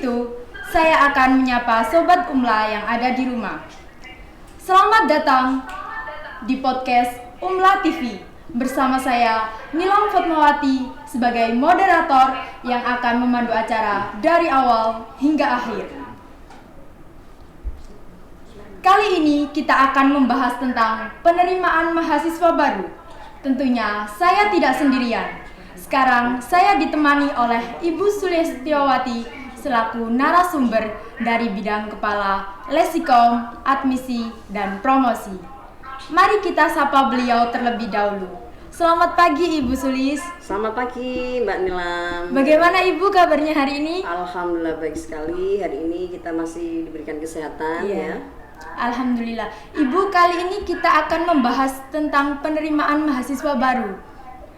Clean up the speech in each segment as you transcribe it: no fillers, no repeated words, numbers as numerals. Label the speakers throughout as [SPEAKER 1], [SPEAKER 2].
[SPEAKER 1] itu, saya akan menyapa Sobat Umla yang ada di rumah. Selamat datang di podcast Umla TV bersama saya Nilam Fatmawati sebagai moderator yang akan memandu acara dari awal hingga akhir. Kali ini kita akan membahas tentang penerimaan mahasiswa baru. Tentunya saya tidak sendirian. Sekarang saya ditemani oleh Ibu Sulistiawati selaku narasumber dari bidang kepala Lesikom, Admisi, dan Promosi. Mari kita sapa beliau terlebih dahulu. Selamat pagi Ibu Sulis.
[SPEAKER 2] Selamat pagi Mbak Nilam.
[SPEAKER 1] Bagaimana Ibu kabarnya hari ini?
[SPEAKER 2] Alhamdulillah baik sekali. Hari ini kita masih diberikan kesehatan ya.
[SPEAKER 1] Alhamdulillah. Ibu, kali ini kita akan membahas tentang penerimaan mahasiswa baru.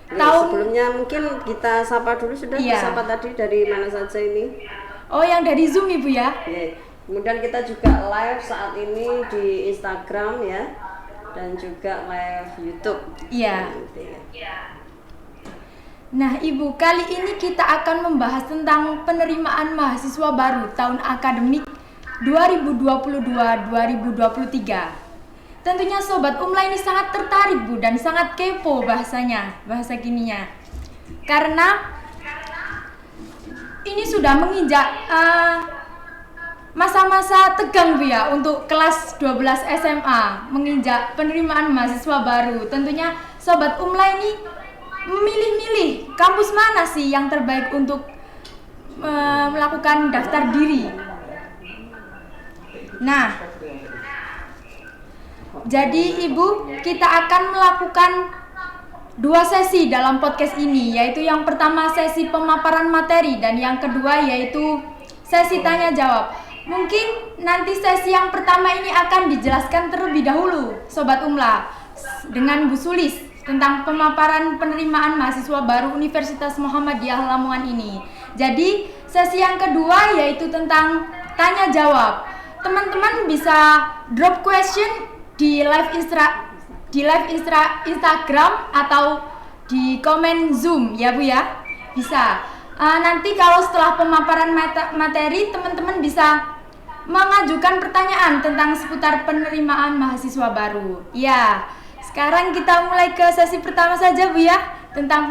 [SPEAKER 2] Sebelumnya mungkin kita sapa dulu sudah. Sapa tadi dari mana saja ini?
[SPEAKER 1] Oh, yang dari Zoom Ibu ya?
[SPEAKER 2] Kemudian kita juga live saat ini di Instagram ya, dan juga live YouTube.
[SPEAKER 1] Iya. Nah Ibu, kali ini kita akan membahas tentang penerimaan mahasiswa baru tahun akademik 2022-2023. Tentunya Sobat Umla ini sangat tertarik Bu dan sangat kepo bahasa kininya. Karena ini sudah menginjak masa-masa tegang Bu ya untuk kelas 12 SMA, menginjak penerimaan mahasiswa baru. Tentunya Sobat Umla ini memilih-milih kampus mana sih yang terbaik untuk melakukan daftar diri. Nah, jadi Ibu, kita akan melakukan 2 sesi dalam podcast ini, yaitu yang pertama sesi pemaparan materi dan yang kedua yaitu sesi tanya jawab. Mungkin nanti sesi yang pertama ini akan dijelaskan terlebih dahulu Sobat Umla dengan Bu Sulis tentang pemaparan penerimaan mahasiswa baru Universitas Muhammadiyah Lamongan ini. Jadi sesi yang kedua yaitu tentang tanya jawab. Teman-teman bisa drop question di live Instagram atau di komen Zoom ya Bu ya. Bisa. Nanti kalau setelah pemaparan materi teman-teman bisa mengajukan pertanyaan tentang seputar penerimaan mahasiswa baru. Ya. Sekarang kita mulai ke sesi pertama saja Bu ya, tentang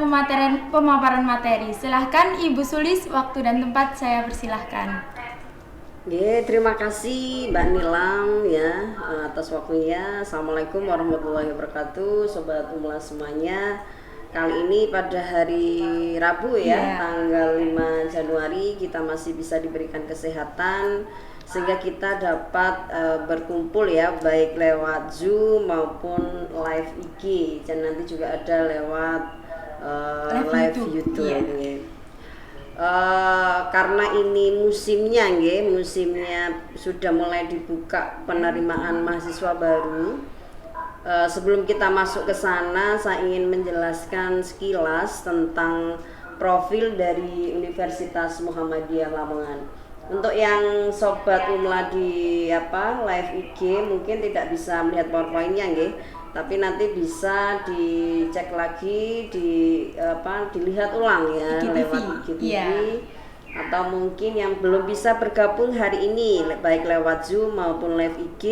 [SPEAKER 1] pemaparan materi. Silahkan Ibu Sulis, waktu dan tempat saya persilahkan.
[SPEAKER 2] Terima kasih Mbak Nilam ya atas waktunya. Assalamualaikum warahmatullahi wabarakatuh, Sobat Umla semuanya. Kali ini pada hari Rabu ya, tanggal 5 Januari kita masih bisa diberikan kesehatan sehingga kita dapat berkumpul ya, baik lewat Zoom maupun live IG, dan nanti juga ada lewat live YouTube. Karena ini musimnya sudah mulai dibuka penerimaan mahasiswa baru. Sebelum kita masuk ke sana, saya ingin menjelaskan sekilas tentang profil dari Universitas Muhammadiyah Lamongan. Untuk yang Sobat Umla di live IG mungkin tidak bisa melihat PowerPoint-nya tapi nanti bisa dicek lagi, dilihat ulang ya lewat IGTV. Atau mungkin yang belum bisa bergabung hari ini baik lewat Zoom maupun live IG,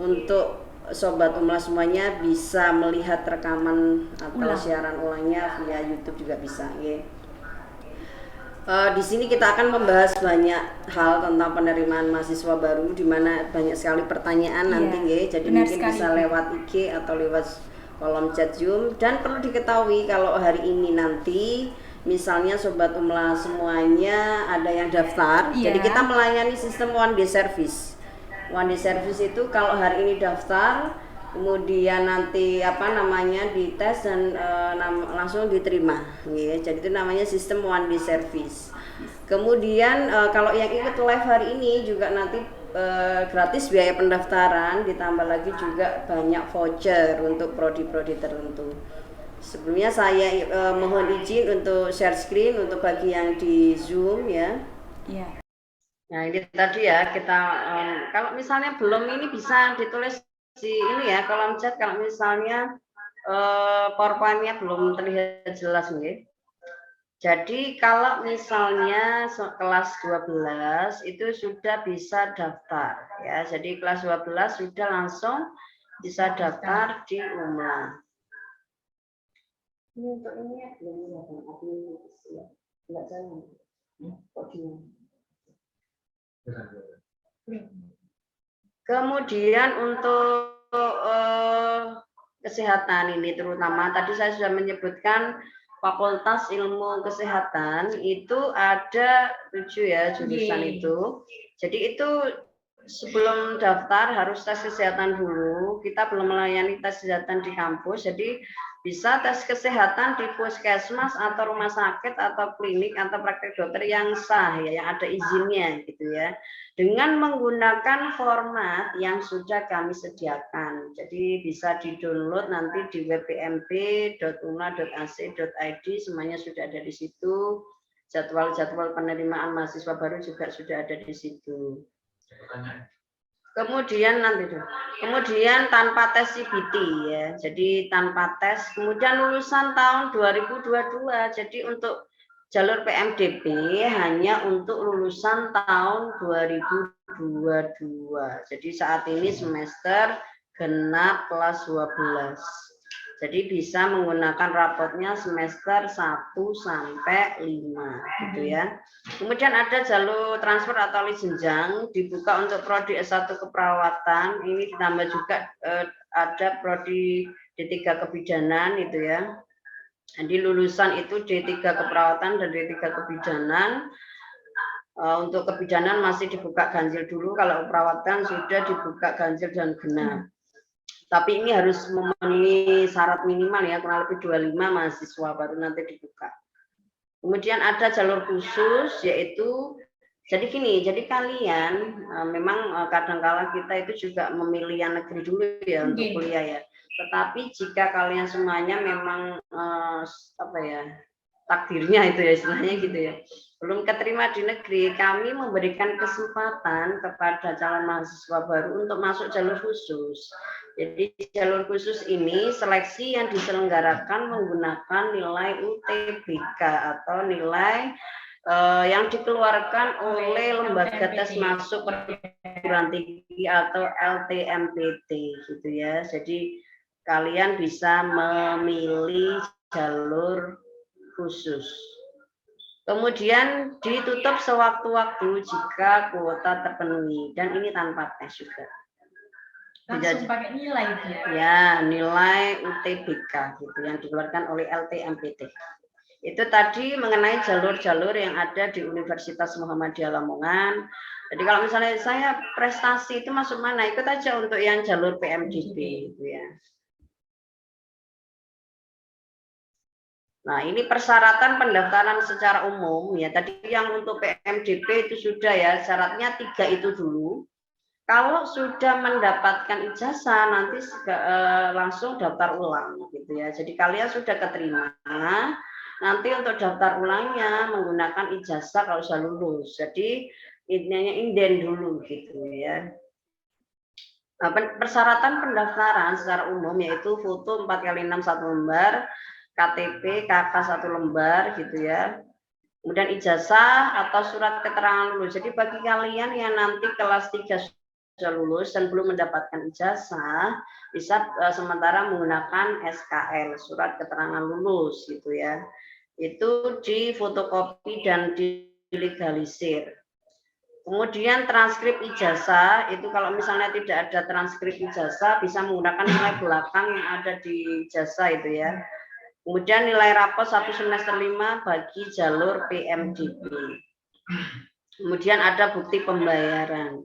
[SPEAKER 2] untuk Sobat Umla semuanya bisa melihat rekaman atau siaran ulangnya via YouTube juga bisa di sini kita akan membahas banyak hal tentang penerimaan mahasiswa baru, di mana banyak sekali pertanyaan nanti jadi mungkin bisa lewat IG atau lewat kolom chat Zoom. Dan perlu diketahui kalau hari ini nanti misalnya Sobat Umla semuanya ada yang daftar, jadi kita melayani sistem one day service. One day service itu kalau hari ini daftar, kemudian nanti dites dan langsung diterima jadi itu namanya sistem one day service. Kemudian kalau yang ikut live hari ini juga nanti gratis biaya pendaftaran, ditambah lagi juga banyak voucher untuk prodi-prodi tertentu. Sebelumnya saya mohon izin untuk share screen untuk bagi yang di Zoom ya. Nah ini tadi ya kita kalau misalnya belum ini bisa ditulis di ini ya kolom chat kalau misalnya PowerPoint-nya belum terlihat jelas Jadi kalau misalnya kelas 12 itu sudah bisa daftar ya. Jadi kelas 12 sudah langsung bisa daftar di UMLA. Ini untuk ini ya belum ya. Enggak jalan. Kemudian untuk kesehatan ini terutama tadi saya sudah menyebutkan Fakultas Ilmu Kesehatan itu ada 7 ya jurusan itu. Jadi itu sebelum daftar harus tes kesehatan dulu. Kita belum melayani tes kesehatan di kampus, jadi bisa tes kesehatan di puskesmas atau rumah sakit atau klinik atau praktek dokter yang sah ya, yang ada izinnya gitu ya. Dengan menggunakan format yang sudah kami sediakan. Jadi bisa di-download nanti di wpmb.unla.ac.id, semuanya sudah ada di situ. Jadwal-jadwal penerimaan mahasiswa baru juga sudah ada di situ. Kemudian tanpa tes CBT ya, jadi tanpa tes. Kemudian lulusan tahun 2022, jadi untuk jalur PMDB hanya untuk lulusan tahun 2022. Jadi saat ini semester genap kelas 12. Jadi bisa menggunakan rapotnya semester 1 sampai 5 gitu ya. Kemudian ada jalur transfer atau jenjang dibuka untuk prodi S1 keperawatan. Ini ditambah juga ada prodi D3 kebidanan itu ya. Jadi lulusan itu D3 keperawatan dan D3 kebidanan. Untuk kebidanan masih dibuka ganjil dulu, kalau perawatan sudah dibuka ganjil dan genap. Tapi ini harus memenuhi syarat minimal ya, kurang lebih 25 mahasiswa baru nanti dibuka. Kemudian ada jalur khusus, yaitu jadi gini, jadi kalian memang kadang-kala kita itu juga memilih yang negeri dulu ya untuk kuliah ya. Tetapi jika kalian semuanya memang takdirnya itu ya istilahnya gitu ya, belum keterima di negeri, kami memberikan kesempatan kepada calon mahasiswa baru untuk masuk jalur khusus. Jadi jalur khusus ini seleksi yang diselenggarakan menggunakan nilai UTBK atau nilai yang dikeluarkan oleh lembaga tes masuk perguruan tinggi atau LTMPT gitu ya. Jadi kalian bisa memilih jalur khusus. Kemudian ditutup sewaktu-waktu jika kuota terpenuhi, dan ini tanpa tes juga.
[SPEAKER 1] Langsung pakai nilai itu
[SPEAKER 2] ya, nilai UTBK gitu yang dikeluarkan oleh LTMPT. Itu tadi mengenai jalur-jalur yang ada di Universitas Muhammadiyah Lamongan. Jadi kalau misalnya saya prestasi itu masuk mana, ikut aja untuk yang jalur PMDB gitu ya. Nah, ini persyaratan pendaftaran secara umum ya. Tadi yang untuk PMDB itu sudah ya, syaratnya 3 itu dulu. Kalau sudah mendapatkan ijazah nanti langsung daftar ulang gitu ya. Jadi kalian sudah keterima, nanti untuk daftar ulangnya menggunakan ijazah kalau sudah lulus. Jadi intinya inden dulu gitu ya. Nah, persyaratan pendaftaran secara umum yaitu foto 4x6 1 lembar, KTP, KK 1 lembar gitu ya. Kemudian ijazah atau surat keterangan lulus. Jadi bagi kalian yang nanti kelas 3 sudah lulus dan belum mendapatkan ijazah, bisa sementara menggunakan SKL, surat keterangan lulus gitu ya. Itu difotokopi dan dilegalisir. Kemudian transkrip ijazah, itu kalau misalnya tidak ada transkrip ijazah, bisa menggunakan nilai belakang yang ada di ijazah itu ya. Kemudian nilai rapot 1 semester 5 bagi jalur PMDB. Kemudian ada bukti pembayaran.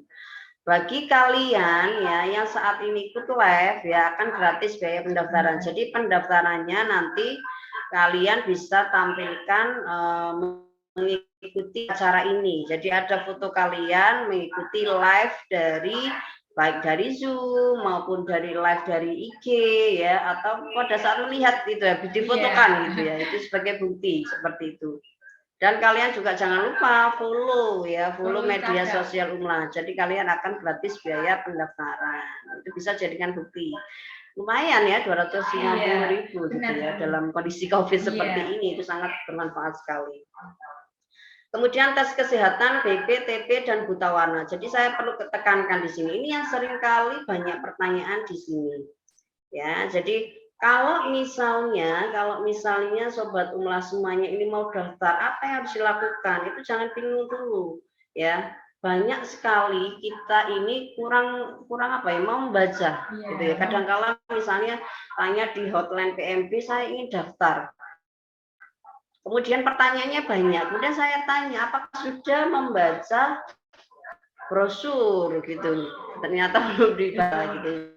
[SPEAKER 2] Bagi kalian ya yang saat ini ikut live ya akan gratis biaya pendaftaran. Jadi pendaftarannya nanti kalian bisa tampilkan mengikuti acara ini. Jadi ada foto kalian mengikuti live dari baik dari Zoom maupun dari live dari IG ya, atau pada saat melihat itu ya difotokan gitu ya. Itu sebagai bukti seperti itu. Dan kalian juga jangan lupa follow media sosial UMLA. Jadi kalian akan gratis biaya pendaftaran. Itu bisa jadikan bukti. lumayan ya 250.000 gitu ya dalam kondisi COVID seperti ini, itu sangat bermanfaat sekali. Kemudian tes kesehatan BP, TB, dan buta warna. Jadi saya perlu tekankan di sini. Ini yang seringkali banyak pertanyaan di sini. Ya, jadi kalau misalnya Sobat Umlah semuanya ini mau daftar, apa yang harus dilakukan? Itu jangan bingung dulu, ya. Banyak sekali kita ini kurang apa ya, mau membaca, gitu ya. Kadang-kala misalnya tanya di hotline PMB, saya ingin daftar. Kemudian pertanyaannya banyak. Kemudian saya tanya, apakah sudah membaca brosur gitu? Ternyata belum dibaca gitu.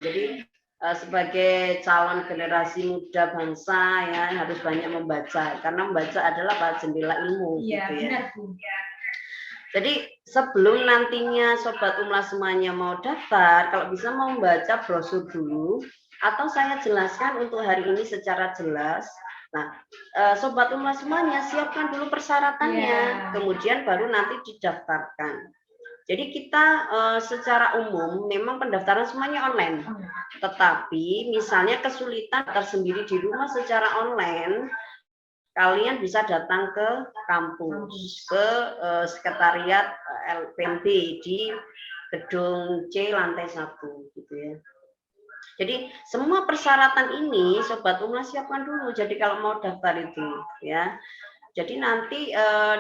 [SPEAKER 2] Jadi sebagai calon generasi muda bangsa ya harus banyak membaca, karena membaca adalah jendela ilmu gitu ya. Jadi sebelum nantinya Sobat Umlah semuanya mau daftar, kalau bisa mau membaca brosur dulu, atau saya jelaskan untuk hari ini secara jelas. Nah, Sobat Umlah semuanya siapkan dulu persyaratannya, kemudian baru nanti didaftarkan. Jadi kita secara umum memang pendaftaran semuanya online, tetapi misalnya kesulitan tersendiri di rumah secara online, kalian bisa datang ke kampus, ke sekretariat LPMB di gedung C lantai 1 gitu ya. Jadi semua persyaratan ini Sobat Umlah siapkan dulu. Jadi kalau mau daftar itu ya. Jadi nanti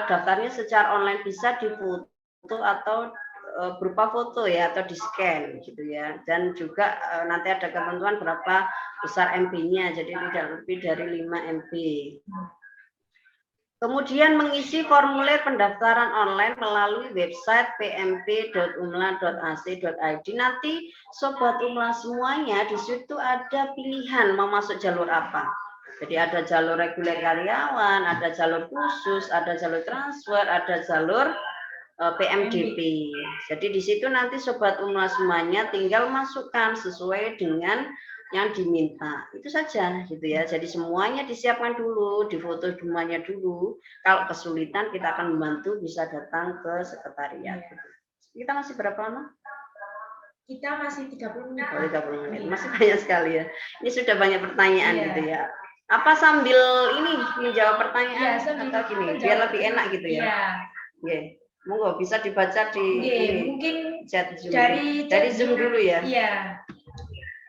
[SPEAKER 2] daftarnya secara online bisa difoto atau berupa foto ya, atau di-scan gitu ya. Dan juga nanti ada ketentuan berapa besar MB-nya. Jadi tidak lebih dari 5 MB. Kemudian mengisi formulir pendaftaran online melalui website pmp.umlah.ac.id. Nanti Sobat Umlah semuanya di situ ada pilihan mau masuk jalur apa. Jadi ada jalur reguler karyawan, ada jalur khusus, ada jalur transfer, ada jalur PMDP. Jadi di situ nanti Sobat Umlah semuanya tinggal masukkan sesuai dengan yang diminta, itu saja gitu ya. Jadi semuanya disiapkan dulu, difoto semuanya dulu. Kalau kesulitan kita akan membantu, bisa datang ke sekretariat. Kita masih berapa lama?
[SPEAKER 1] Kita masih 30 menit.
[SPEAKER 2] Oh, 30 menit, masih banyak sekali ya. Ini sudah banyak pertanyaan gitu ya. Apa sambil ini menjawab pertanyaan atau gini, biar lebih enak gitu ya? Oke. Monggo bisa dibaca di
[SPEAKER 1] mungkin
[SPEAKER 2] chat Zoom.
[SPEAKER 1] Dari
[SPEAKER 2] Zoom dulu ya.
[SPEAKER 1] Iya.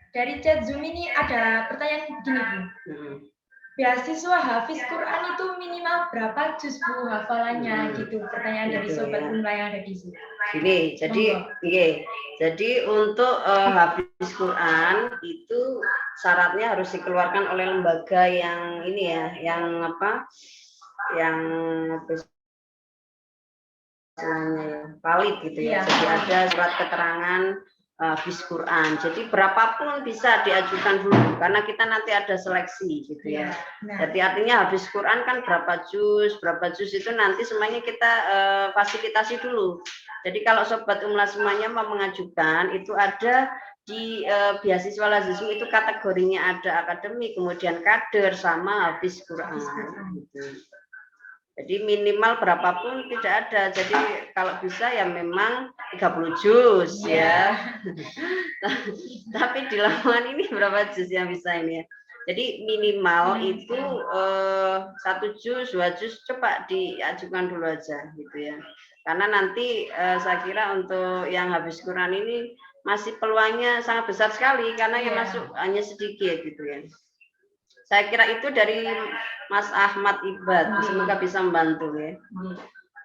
[SPEAKER 1] Dari chat Zoom ini ada pertanyaan begini Bu. Beasiswa Hafiz Quran itu minimal berapa juz Bu hafalannya gitu. Pertanyaan dari Sobat Umlah yang ada di sini.
[SPEAKER 2] Gini, jadi untuk Hafiz Quran itu syaratnya harus dikeluarkan oleh lembaga yang ini ya, yang apa? Yang valid gitu ya. Jadi ada surat keterangan Hafiz Quran. Jadi berapapun bisa diajukan dulu karena kita nanti ada seleksi gitu ya. Jadi artinya Hafiz Quran kan berapa juz itu nanti semuanya kita fasilitasi dulu. Jadi kalau Sobat Umlah semuanya mau mengajukan itu ada di beasiswa lazisme itu kategorinya ada akademik, kemudian kader sama Hafiz Quran gitu. Jadi minimal berapapun tidak ada. Jadi kalau bisa ya memang 30 juz ya. Tapi di lamongan ini berapa juz yang bisa ini ya. Jadi minimal itu 1 juz, 2 juz coba diajukan dulu aja gitu ya. Karena nanti saya kira untuk yang Hafiz Quran ini masih peluangnya sangat besar sekali karena yang masuk hanya sedikit gitu ya. Saya kira itu dari Mas Ahmad Ibad, semoga bisa membantu ya.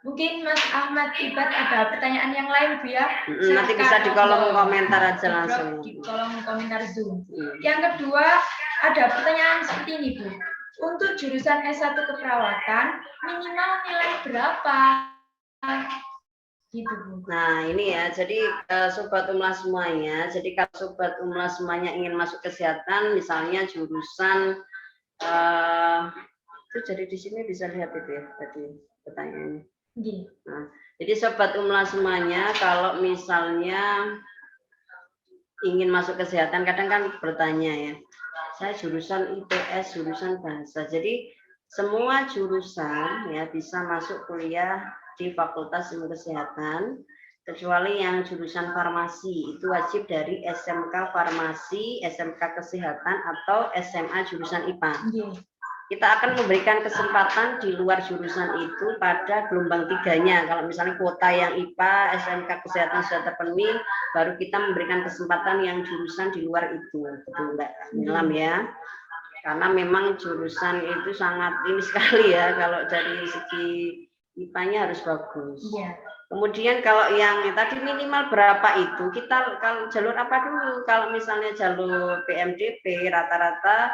[SPEAKER 1] Mungkin Mas Ahmad Ibad ada pertanyaan yang lain Bu ya?
[SPEAKER 2] Nanti bisa di kolom komentar aja langsung.
[SPEAKER 1] Di kolom komentar Zoom. Yang kedua ada pertanyaan seperti ini Bu. Untuk jurusan S1 keperawatan minimal nilai berapa? Gitu Bu.
[SPEAKER 2] Nah ini ya, jadi Sobat Umlah semuanya, jadi kalau Sobat Umlah semuanya ingin masuk kesehatan, misalnya jurusan itu jadi di sini bisa lihat itu ya tadi pertanyaannya. Nah, jadi Sobat Umlah semuanya kalau misalnya ingin masuk kesehatan kadang kan bertanya ya, saya jurusan IPS, jurusan bahasa. Jadi semua jurusan ya bisa masuk kuliah di Fakultas Ilmu Kesehatan. kecuali yang jurusan farmasi itu wajib dari SMK Farmasi, SMK Kesehatan atau SMA jurusan IPA. Kita akan memberikan kesempatan di luar jurusan itu pada gelombang 3-nya. Kalau misalnya kuota yang IPA, SMK Kesehatan sudah terpenuhi, baru kita memberikan kesempatan yang jurusan di luar itu, betul Mbak Nilam ya. Karena memang jurusan itu sangat ini sekali ya, kalau dari segi IPA-nya harus bagus. Iya. Kemudian kalau yang tadi minimal berapa itu, kita kalau jalur apa dulu? Kalau misalnya jalur PMDP rata-rata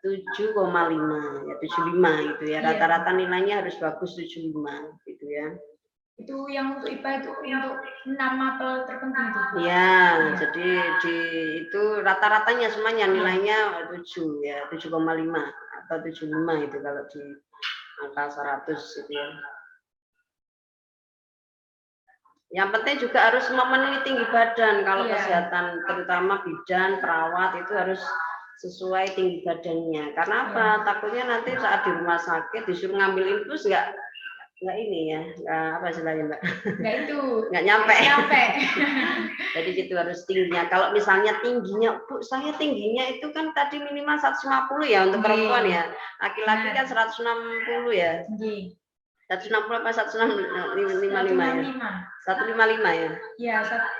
[SPEAKER 2] 7,5 ya 75 gitu ya. Rata-rata nilainya harus bagus 75 gitu ya.
[SPEAKER 1] Itu yang untuk IPA itu untuk 6 mapel terpenting itu.
[SPEAKER 2] Ya, jadi itu rata-ratanya semuanya nilainya 7 ya, 7,5 atau 75 itu kalau di angka 100 gitu ya. Yang penting juga harus memenuhi tinggi badan kalau kesehatan, terutama bidan, perawat itu harus sesuai tinggi badannya. Karena apa? Takutnya nanti saat di rumah sakit disuruh ngambil infus nggak ini ya, nggak apa istilahnya Mbak? Nggak nyampe. Jadi gitu harus tingginya. Kalau misalnya tingginya, Bu, saya tingginya itu kan tadi minimal 150 ya untuk perempuan ya. Laki-laki kan 160 ya. 160 apa 155 ya? 155 ya? Iya,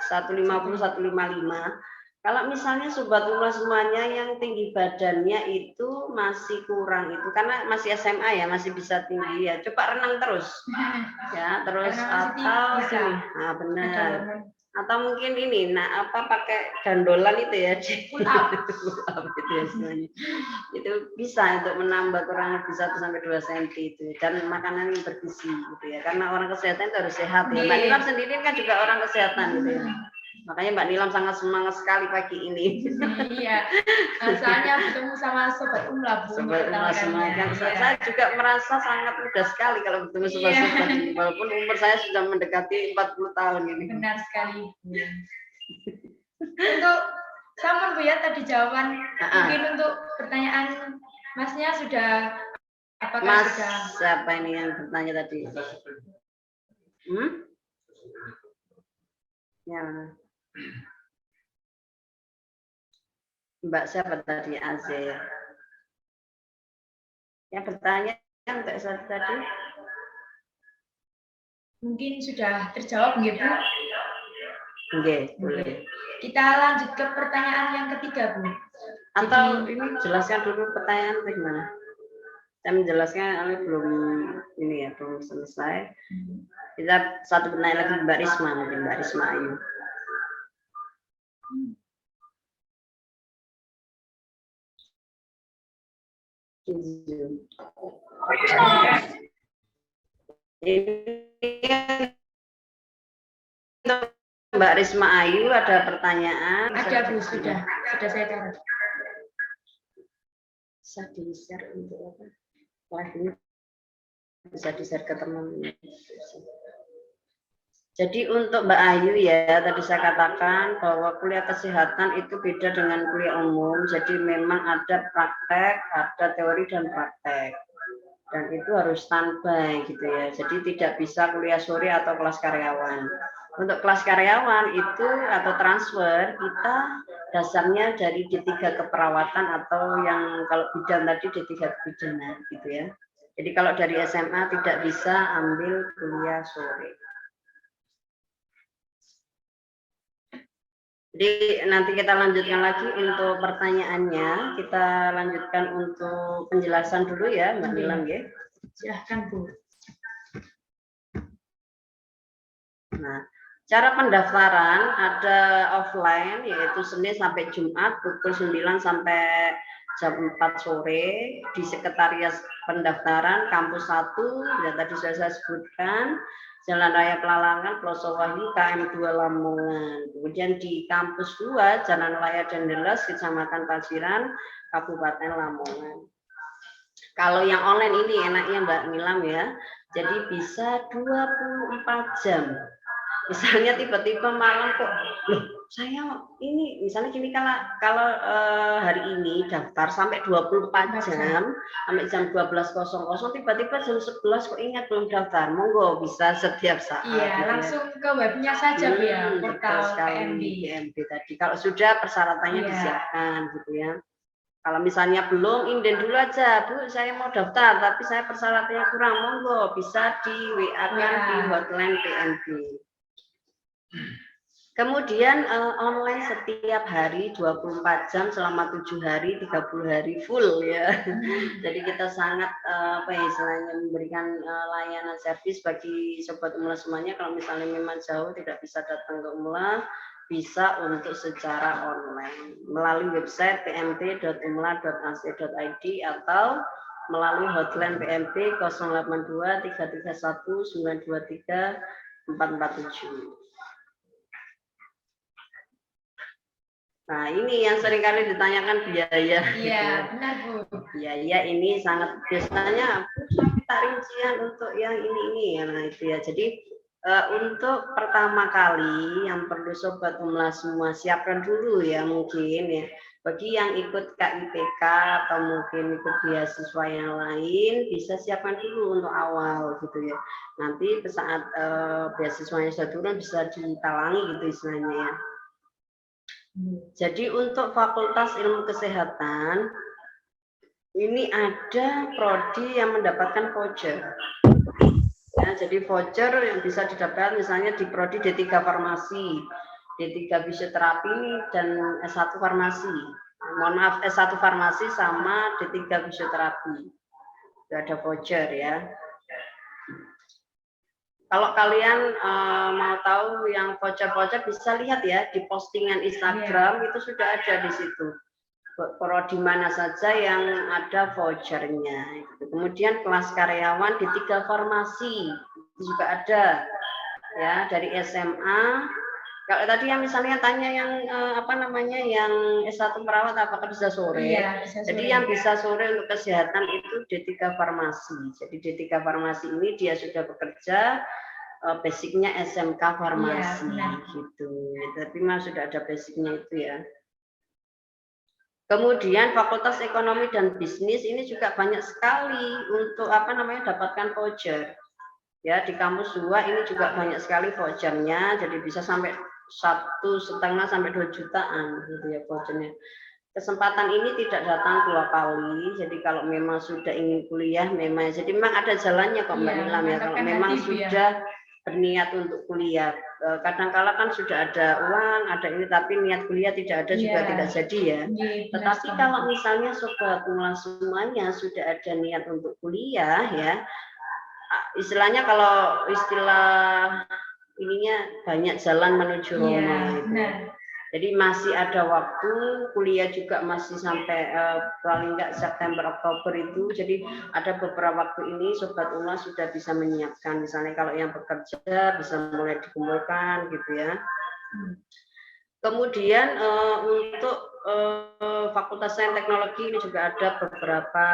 [SPEAKER 2] 150 155. Kalau misalnya sobatullah semuanya yang tinggi badannya itu masih kurang itu karena masih SMA ya, masih bisa tinggi ya. Coba renang terus. Ya, terus atau nah benar. Atau mungkin ini, pakai gandolan itu ya, pull up gitu ya semuanya. Itu bisa untuk menambah kurang lebih 1-2 cm itu dan makanan yang bergizi gitu ya. Karena orang kesehatan itu harus sehat ya. Mbak Nilam sendiri kan juga orang kesehatan gitu ya. Makanya Mbak Nilam sangat semangat sekali pagi ini.
[SPEAKER 1] Iya, soalnya bertemu sama Sobat Umla.
[SPEAKER 2] Sobat Umla semuanya. Saya juga merasa sangat mudah sekali kalau bertemu sobat-sobat ini. Walaupun umur saya sudah mendekati 40 tahun ini.
[SPEAKER 1] Benar sekali. Untuk sama Bu ya tadi jawaban. Mungkin untuk pertanyaan Masnya sudah apakah
[SPEAKER 2] Mas,
[SPEAKER 1] sudah?
[SPEAKER 2] Siapa ini yang bertanya tadi? Ya. Mbak siapa tadi? Aze. Yang bertanya untuk saya tadi?
[SPEAKER 1] Mungkin sudah terjawab nggih Bu?
[SPEAKER 2] Nggih, boleh.
[SPEAKER 1] Kita lanjut ke pertanyaan yang ketiga Bu.
[SPEAKER 2] Atau ini jelaskan dulu pertanyaan bagaimana? Saya menjelaskan belum selesai. Kita satu pertanyaan lagi Mbak Risma, mungkin Mbak Risma Ayu. Mbak Risma Ayu ada pertanyaan?
[SPEAKER 1] Ada Bu, sudah saya catat.
[SPEAKER 2] Bisa di-share untuk apa? Live ini bisa di-share ke teman-teman. Jadi untuk Mbak Ayu ya, tadi saya katakan bahwa kuliah kesehatan itu beda dengan kuliah umum. Jadi memang ada praktek, ada teori dan praktek. Dan itu harus standby gitu ya. Jadi tidak bisa kuliah sore atau kelas karyawan. Untuk kelas karyawan itu atau transfer kita dasarnya dari D3 keperawatan atau yang kalau bidan tadi D3 kebidanan gitu ya. Jadi kalau dari SMA tidak bisa ambil kuliah sore. Jadi nanti kita lanjutkan lagi untuk pertanyaannya. Kita lanjutkan untuk penjelasan dulu ya, Mbak Nilam ya.
[SPEAKER 1] Silahkan Bu.
[SPEAKER 2] Nah, cara pendaftaran ada offline yaitu Senin sampai Jumat pukul 9 sampai jam 4 sore di sekretariat pendaftaran kampus 1 yang tadi sudah saya sebutkan. Jalan Raya Pelalangan, Ploso Wahyu, KM2 Lamongan. Kemudian di kampus 2, Jalan Raya Dendeles, Kecamatan Pasiran, Kabupaten Lamongan. Kalau yang online ini enaknya Mbak Nilam ya, jadi bisa 24 jam. Misalnya tiba-tiba malam kok, saya ini misalnya gini, kalau hari ini daftar sampai 24 jam sampai jam 12.00 tiba-tiba jam 11 kok ingat belum daftar, monggo bisa setiap saat.
[SPEAKER 1] Iya, gitu langsung ya. Ke webnya saja Bu ya, portal PMB
[SPEAKER 2] tadi. Kalau sudah persyaratannya disiapkan gitu ya. Kalau misalnya belum, inden dulu aja, Bu, saya mau daftar, tapi saya persyaratannya kurang, monggo bisa di WA-kan di hotline PMB. Kemudian online setiap hari 24 jam selama 7 hari, 30 hari full ya. Jadi kita sangat istilahnya memberikan layanan servis bagi sobat Umla semuanya. Kalau misalnya memang jauh tidak bisa datang ke Umla, bisa untuk secara online melalui website pmp.umla.ac.id atau melalui hotline PMP 082 331 923 447. Nah, ini yang seringkali ditanyakan biaya.
[SPEAKER 1] Iya, benar Bu.
[SPEAKER 2] Biaya ini sangat biasanya kita rincian untuk yang ini ya. Nah, itu ya. Jadi untuk pertama kali yang perlu sobat Umla semua siapkan dulu ya mungkin ya. Bagi yang ikut KIPK atau mungkin ikut beasiswa yang lain bisa siapkan dulu untuk awal gitu ya. Nanti saat beasiswanya sudah turun bisa ditalangi gitu istilahnya ya. Jadi untuk Fakultas Ilmu Kesehatan ini ada prodi yang mendapatkan voucher. Ya, jadi voucher yang bisa didapat misalnya di prodi D3 Farmasi, D3 Fisioterapi dan S1 Farmasi. Mohon maaf, S1 Farmasi sama D3 Fisioterapi. Itu ada voucher ya. Kalau kalian mau tahu yang voucher-voucher bisa lihat ya di postingan Instagram itu sudah ada di situ. Prodi mana saja yang ada vouchernya. Kemudian kelas karyawan di 3 farmasi itu juga ada ya dari SMA. Kalau tadi yang misalnya tanya yang yang S1 perawat apakah bisa sore? Iya, bisa sore. Jadi yang bisa sore untuk kesehatan itu D3 farmasi. Jadi D3 farmasi ini dia sudah bekerja basicnya SMK farmasi gitu. Tapi mas sudah ada basicnya itu ya. Kemudian Fakultas Ekonomi dan Bisnis ini juga banyak sekali untuk dapatkan voucher. Ya di kampus 2 ini juga banyak sekali vouchernya. Jadi bisa sampai 1,5 sampai 2 jutaan gitu ya vouchernya. Kesempatan ini tidak datang 2 kali. Jadi kalau memang sudah ingin kuliah jadi memang ada jalannya kok Mbak Nilam ya. Kalau memang sudah berniat untuk kuliah, kadang-kala kan sudah ada uang, ada ini, tapi niat kuliah tidak ada juga tidak jadi ya. Tetapi kalau misalnya sobat Umla semuanya sudah ada niat untuk kuliah ya, istilahnya kalau istilah ininya banyak jalan menuju Roma gitu. Jadi masih ada waktu, kuliah juga masih sampai paling enggak September Oktober itu. Jadi ada beberapa waktu ini sobat Umla sudah bisa menyiapkan. Misalnya kalau yang bekerja bisa mulai dikumpulkan gitu ya. Kemudian untuk Fakultas Sains Teknologi ini juga ada beberapa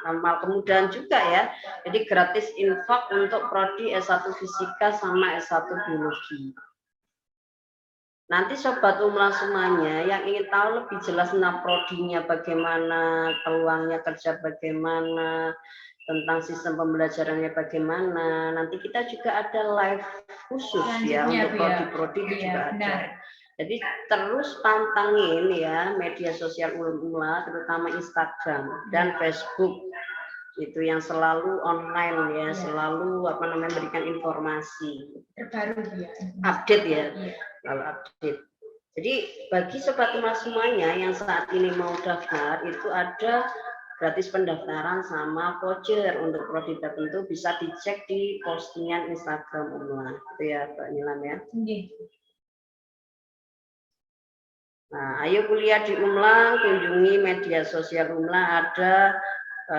[SPEAKER 2] amal kemudahan juga ya. Jadi gratis infak untuk prodi S1 Fisika sama S1 Biologi. Nanti sobat Umla semuanya yang ingin tahu lebih jelas tentang prodinya bagaimana, peluangnya kerja bagaimana, tentang sistem pembelajarannya bagaimana, nanti kita juga ada live khusus ya untuk prodi-prodi itu juga ada. Jadi terus pantengin ya media sosial Umla, terutama Instagram dan Facebook itu yang selalu online ya, selalu memberikan informasi
[SPEAKER 1] terbaru ya,
[SPEAKER 2] update ya. Kalau update. Jadi bagi sobat Umla semuanya yang saat ini mau daftar itu ada gratis pendaftaran sama voucher untuk prodi tertentu bisa dicek di postingan Instagram Umla. Itu ya Mbak Nilam ya. Nah, ayo kuliah di Umla, kunjungi media sosial Umla ada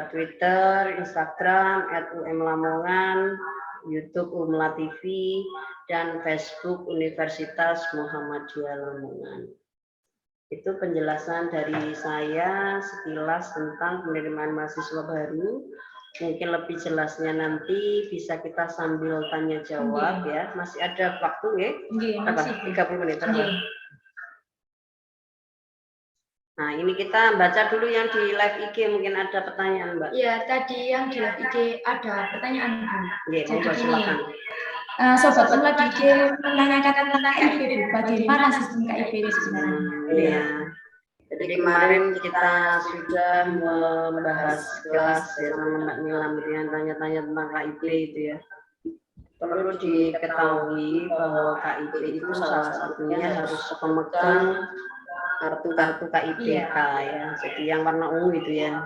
[SPEAKER 2] Twitter, Instagram @umlamongan, YouTube Umla TV, dan Facebook Universitas Muhammadiyah Lamongan. Itu penjelasan dari saya sekilas tentang penerimaan mahasiswa baru Mungkin lebih jelasnya nanti bisa kita sambil tanya jawab ya. Masih ada waktu ya?
[SPEAKER 1] Masih
[SPEAKER 2] 30 menit. Nah, ini kita baca dulu yang di live IG, mungkin ada pertanyaan, Mbak.
[SPEAKER 1] Iya, tadi yang di live IG ada pertanyaan, Bu.
[SPEAKER 2] Jadi silakan.
[SPEAKER 1] Sobat Umla di IG menanyakan tentang KIP, bagaimana sistem KIP itu sebenarnya?
[SPEAKER 2] Iya. Jadi kemarin kita sudah membahas kelas ya sama Mbak Nilam yang tanya-tanya tentang KIP itu ya. Perlu diketahui bahwa KIP itu salah satunya harus pemegang kartu KIPK ya. Jadi yang warna ungu itu ya.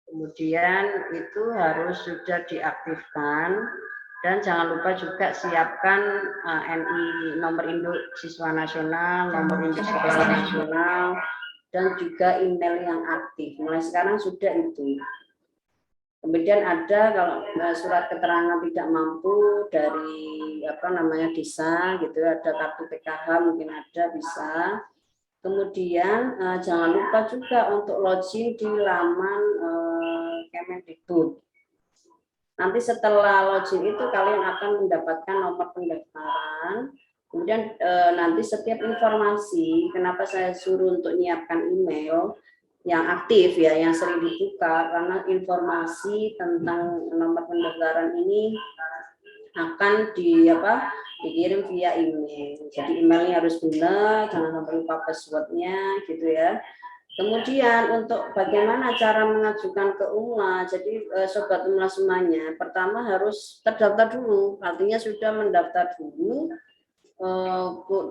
[SPEAKER 2] Kemudian itu harus sudah diaktifkan dan jangan lupa juga siapkan NI nomor induk siswa nasional, nomor induk sekolah nasional, dan juga email yang aktif. Mulai sekarang sudah itu. Kemudian ada kalau surat keterangan tidak mampu dari desa gitu, ada kartu PKH mungkin ada bisa. Kemudian jangan lupa juga untuk login di laman Kemendikbud. Nanti setelah login itu kalian akan mendapatkan nomor pendaftaran. Kemudian nanti setiap informasi, kenapa saya suruh untuk menyiapkan email yang aktif ya, yang sering dibuka, karena informasi tentang nomor pendaftaran ini akan dikirim via email. Jadi emailnya harus benar, jangan sampai lupa passwordnya gitu ya. Kemudian untuk bagaimana cara mengajukan ke UMLA, jadi Sobat UMLA semuanya, pertama harus terdaftar dulu, artinya sudah mendaftar dulu,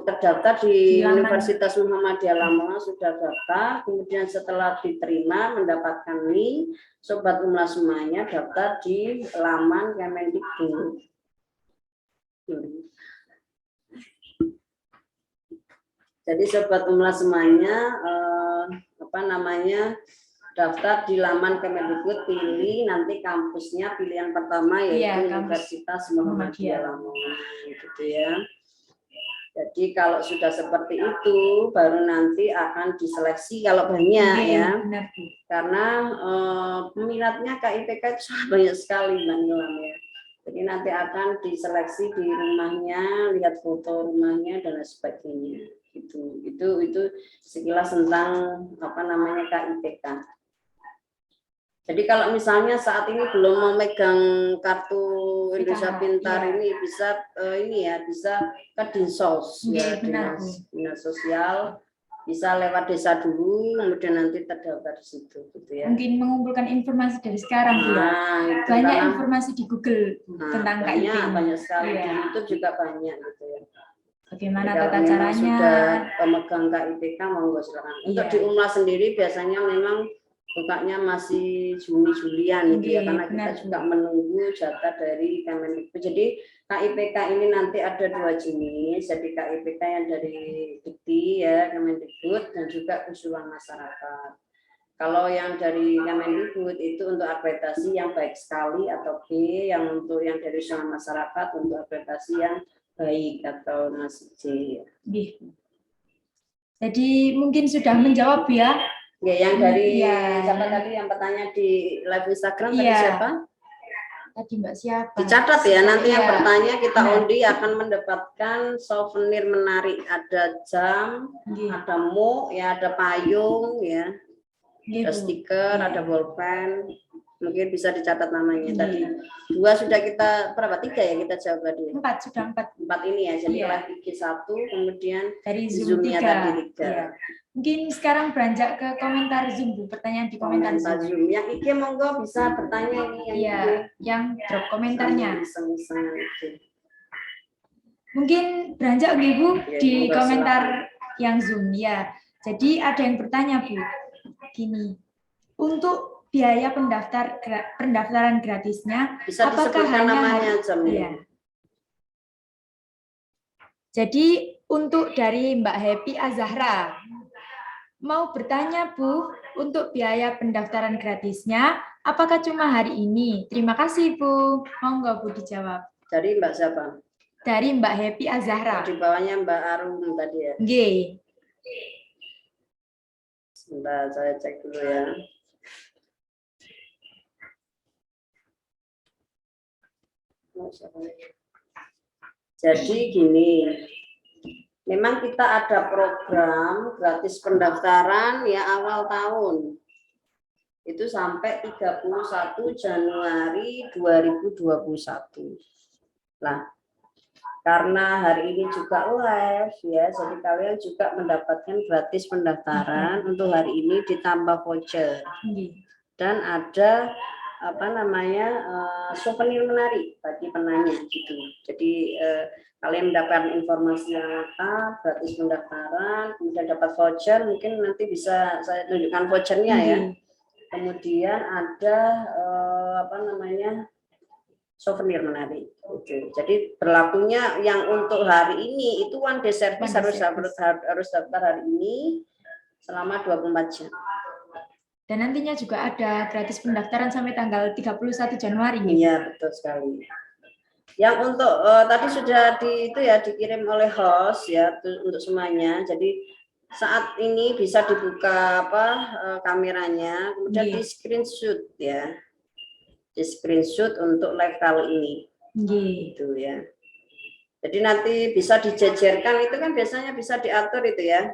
[SPEAKER 2] terdaftar di Universitas Muhammadiyah Lamongan sudah daftar, kemudian setelah diterima mendapatkan link, Sobat UMLA semuanya daftar di laman Kemendikbud. Jadi Sobat UMLA semuanya daftar di laman Kemendikbud, pilih nanti kampusnya, pilihan pertama yaitu Universitas Muhammadiyah Lamongan gitu ya. Jadi kalau sudah seperti itu baru nanti akan diseleksi kalau banyak ya.
[SPEAKER 1] Benar.
[SPEAKER 2] Karena peminatnya KIPK itu sangat banyak sekali Mbak Nilam ya. Jadi nanti akan diseleksi di rumahnya, lihat foto rumahnya dan sebagainya. Itu sekilas tentang KIPK. Jadi kalau misalnya saat ini belum memegang kartu Indonesia Pintar ini bisa bisa ke Dinsos ya, dinas sosial, bisa lewat desa dulu, kemudian nanti terdaftar di situ gitu ya.
[SPEAKER 1] Mungkin mengumpulkan informasi dari sekarang banyak informasi di Google tentang KIP.
[SPEAKER 2] Banyak sekali di YouTube juga banyak gitu ya.
[SPEAKER 1] Bagaimana tata caranya?
[SPEAKER 2] Sudah pemegang KIPK monggo silakan. Untuk di UMLA sendiri biasanya memang bukanya masih Juni-Julian gitu ya, karena kita juga menunggu jatah dari Kemendikbud. Jadi KIPK ini nanti ada 2 jenis, jadi KIPK yang dari Dikti ya, Kemendikbud, dan juga usulan masyarakat. Kalau yang dari Kemendikbud itu untuk akreditasi yang baik sekali atau B, yang untuk yang dari usulan masyarakat untuk akreditasi yang baik atau masih C.
[SPEAKER 1] Jadi mungkin sudah menjawab ya.
[SPEAKER 2] Ya, yang dari siapa tadi yang bertanya di live Instagram tadi siapa?
[SPEAKER 1] Tadi Mbak siapa?
[SPEAKER 2] Dicatat ya, nanti yang bertanya kita undi akan mendapatkan souvenir menarik. Ada jam, ada mug, ya ada payung, ya, ada stiker, ada bolpen. Mungkin bisa dicatat namanya. Tadi 2 sudah kita berapa? 3 ya kita jawab tadi. 4 ini ya. Jadi live IG 1, kemudian
[SPEAKER 1] dari Zoom-nya tadi 3. Mungkin sekarang beranjak ke komentar Zoom, Bu. Pertanyaan di komentar Zoom.
[SPEAKER 2] Yang IG monggo bisa bertanya ini
[SPEAKER 1] yang drop komentarnya. Mungkin beranjak Bu di komentar yang Zoom ya. Jadi ada yang bertanya Bu, gini, untuk biaya pendaftaran gratisnya,
[SPEAKER 2] bisa
[SPEAKER 1] apakah hanya
[SPEAKER 2] namanya
[SPEAKER 1] Jadi untuk dari Mbak Happy Azahra, mau bertanya Bu, untuk biaya pendaftaran gratisnya, apakah cuma hari ini? Terima kasih Bu, monggo Bu dijawab.
[SPEAKER 2] Dari Mbak siapa?
[SPEAKER 1] Dari Mbak Happy Azahra.
[SPEAKER 2] Di bawahnya Mbak Arum tadi ya. Sebentar saya cek dulu ya. Jadi gini, memang kita ada program gratis pendaftaran ya awal tahun. Itu sampai 31 Januari 2021. Nah, karena hari ini juga live ya, jadi kalian juga mendapatkan gratis pendaftaran untuk hari ini ditambah voucher. Dan ada souvenir menarik bagi penanya gitu. Jadi kalian mendapatkan informasi yang lengkap, gratis pendaftaran, kemudian dapat voucher, mungkin nanti bisa saya tunjukkan vouchernya ya. Kemudian ada souvenir menarik. Oke. Jadi berlakunya yang untuk hari ini itu one day service harus daftar hari ini selama 24 jam.
[SPEAKER 1] Dan nantinya juga ada gratis pendaftaran sampai tanggal 31 Januari.
[SPEAKER 2] Iya, betul sekali. Yang untuk tadi sudah dikirim oleh host ya untuk semuanya. Jadi saat ini bisa dibuka kameranya, kemudian di screenshot ya. Di screenshot untuk live kali ini. Gitu ya. Jadi nanti bisa dijejerkan, itu kan biasanya bisa diatur itu ya.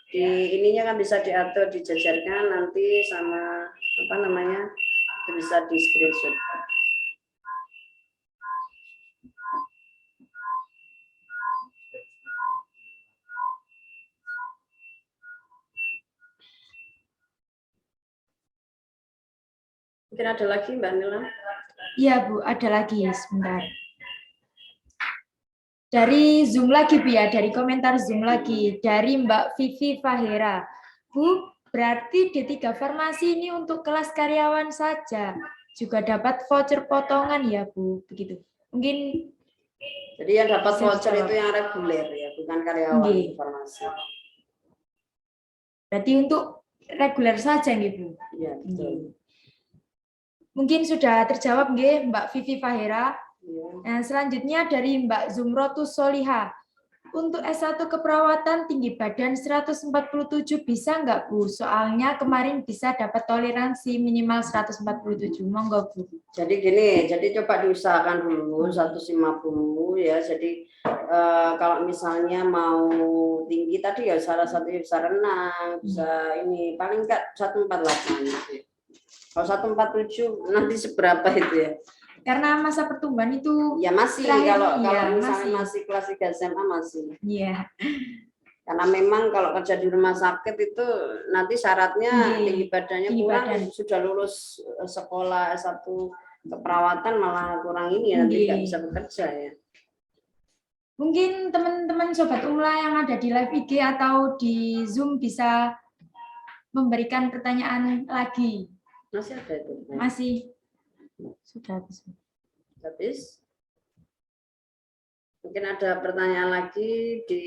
[SPEAKER 2] Di ininya kan bisa diatur, dijajarkan nanti sama itu bisa di screenshot. Mungkin ada lagi Mbak Nila?
[SPEAKER 1] Iya Bu, ada lagi sebentar. Dari Zoom lagi Bu ya, dari komentar Zoom lagi, dari Mbak Vivi Fahera. Bu, berarti D3 Farmasi ini untuk kelas karyawan saja, juga dapat voucher potongan ya Bu, begitu. Mungkin
[SPEAKER 2] jadi yang dapat voucher itu yang reguler ya, bukan karyawan farmasi.
[SPEAKER 1] Berarti untuk reguler saja nih Bu.
[SPEAKER 2] Iya, betul.
[SPEAKER 1] Mungkin sudah terjawab nggih Mbak Vivi Fahera. Nah, selanjutnya dari Mbak Zumrotus Soliha. Untuk S1 keperawatan tinggi badan 147 bisa nggak Bu? Soalnya kemarin bisa dapat toleransi minimal 147. Monggo Bu.
[SPEAKER 2] Jadi gini, jadi coba diusahakan dulu 150 ya. Jadi kalau misalnya mau tinggi tadi ya salah satunya bisa renang, bisa ini paling enggak 148 gitu. Kalau 147 nanti seberapa itu ya?
[SPEAKER 1] Karena masa pertumbuhan itu
[SPEAKER 2] ya masih kalau misalnya masih kelas 3 SMA masih.
[SPEAKER 1] Iya.
[SPEAKER 2] Karena memang kalau kerja di rumah sakit itu nanti syaratnya tinggi badannya kurang, sudah lulus sekolah S1 keperawatan malah kurang ini ya, nanti nggak bisa bekerja ya.
[SPEAKER 1] Mungkin teman-teman Sobat Umla yang ada di live IG atau di Zoom bisa memberikan pertanyaan lagi.
[SPEAKER 2] Masih ada itu?
[SPEAKER 1] Masih. Sudah habis.
[SPEAKER 2] Habis? Mungkin ada pertanyaan lagi di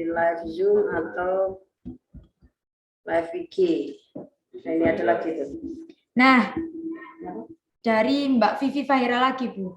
[SPEAKER 2] live Zoom atau live IG. Nah, ini ada lagi tuh.
[SPEAKER 1] Nah, dari Mbak Vivi Fahira lagi Bu.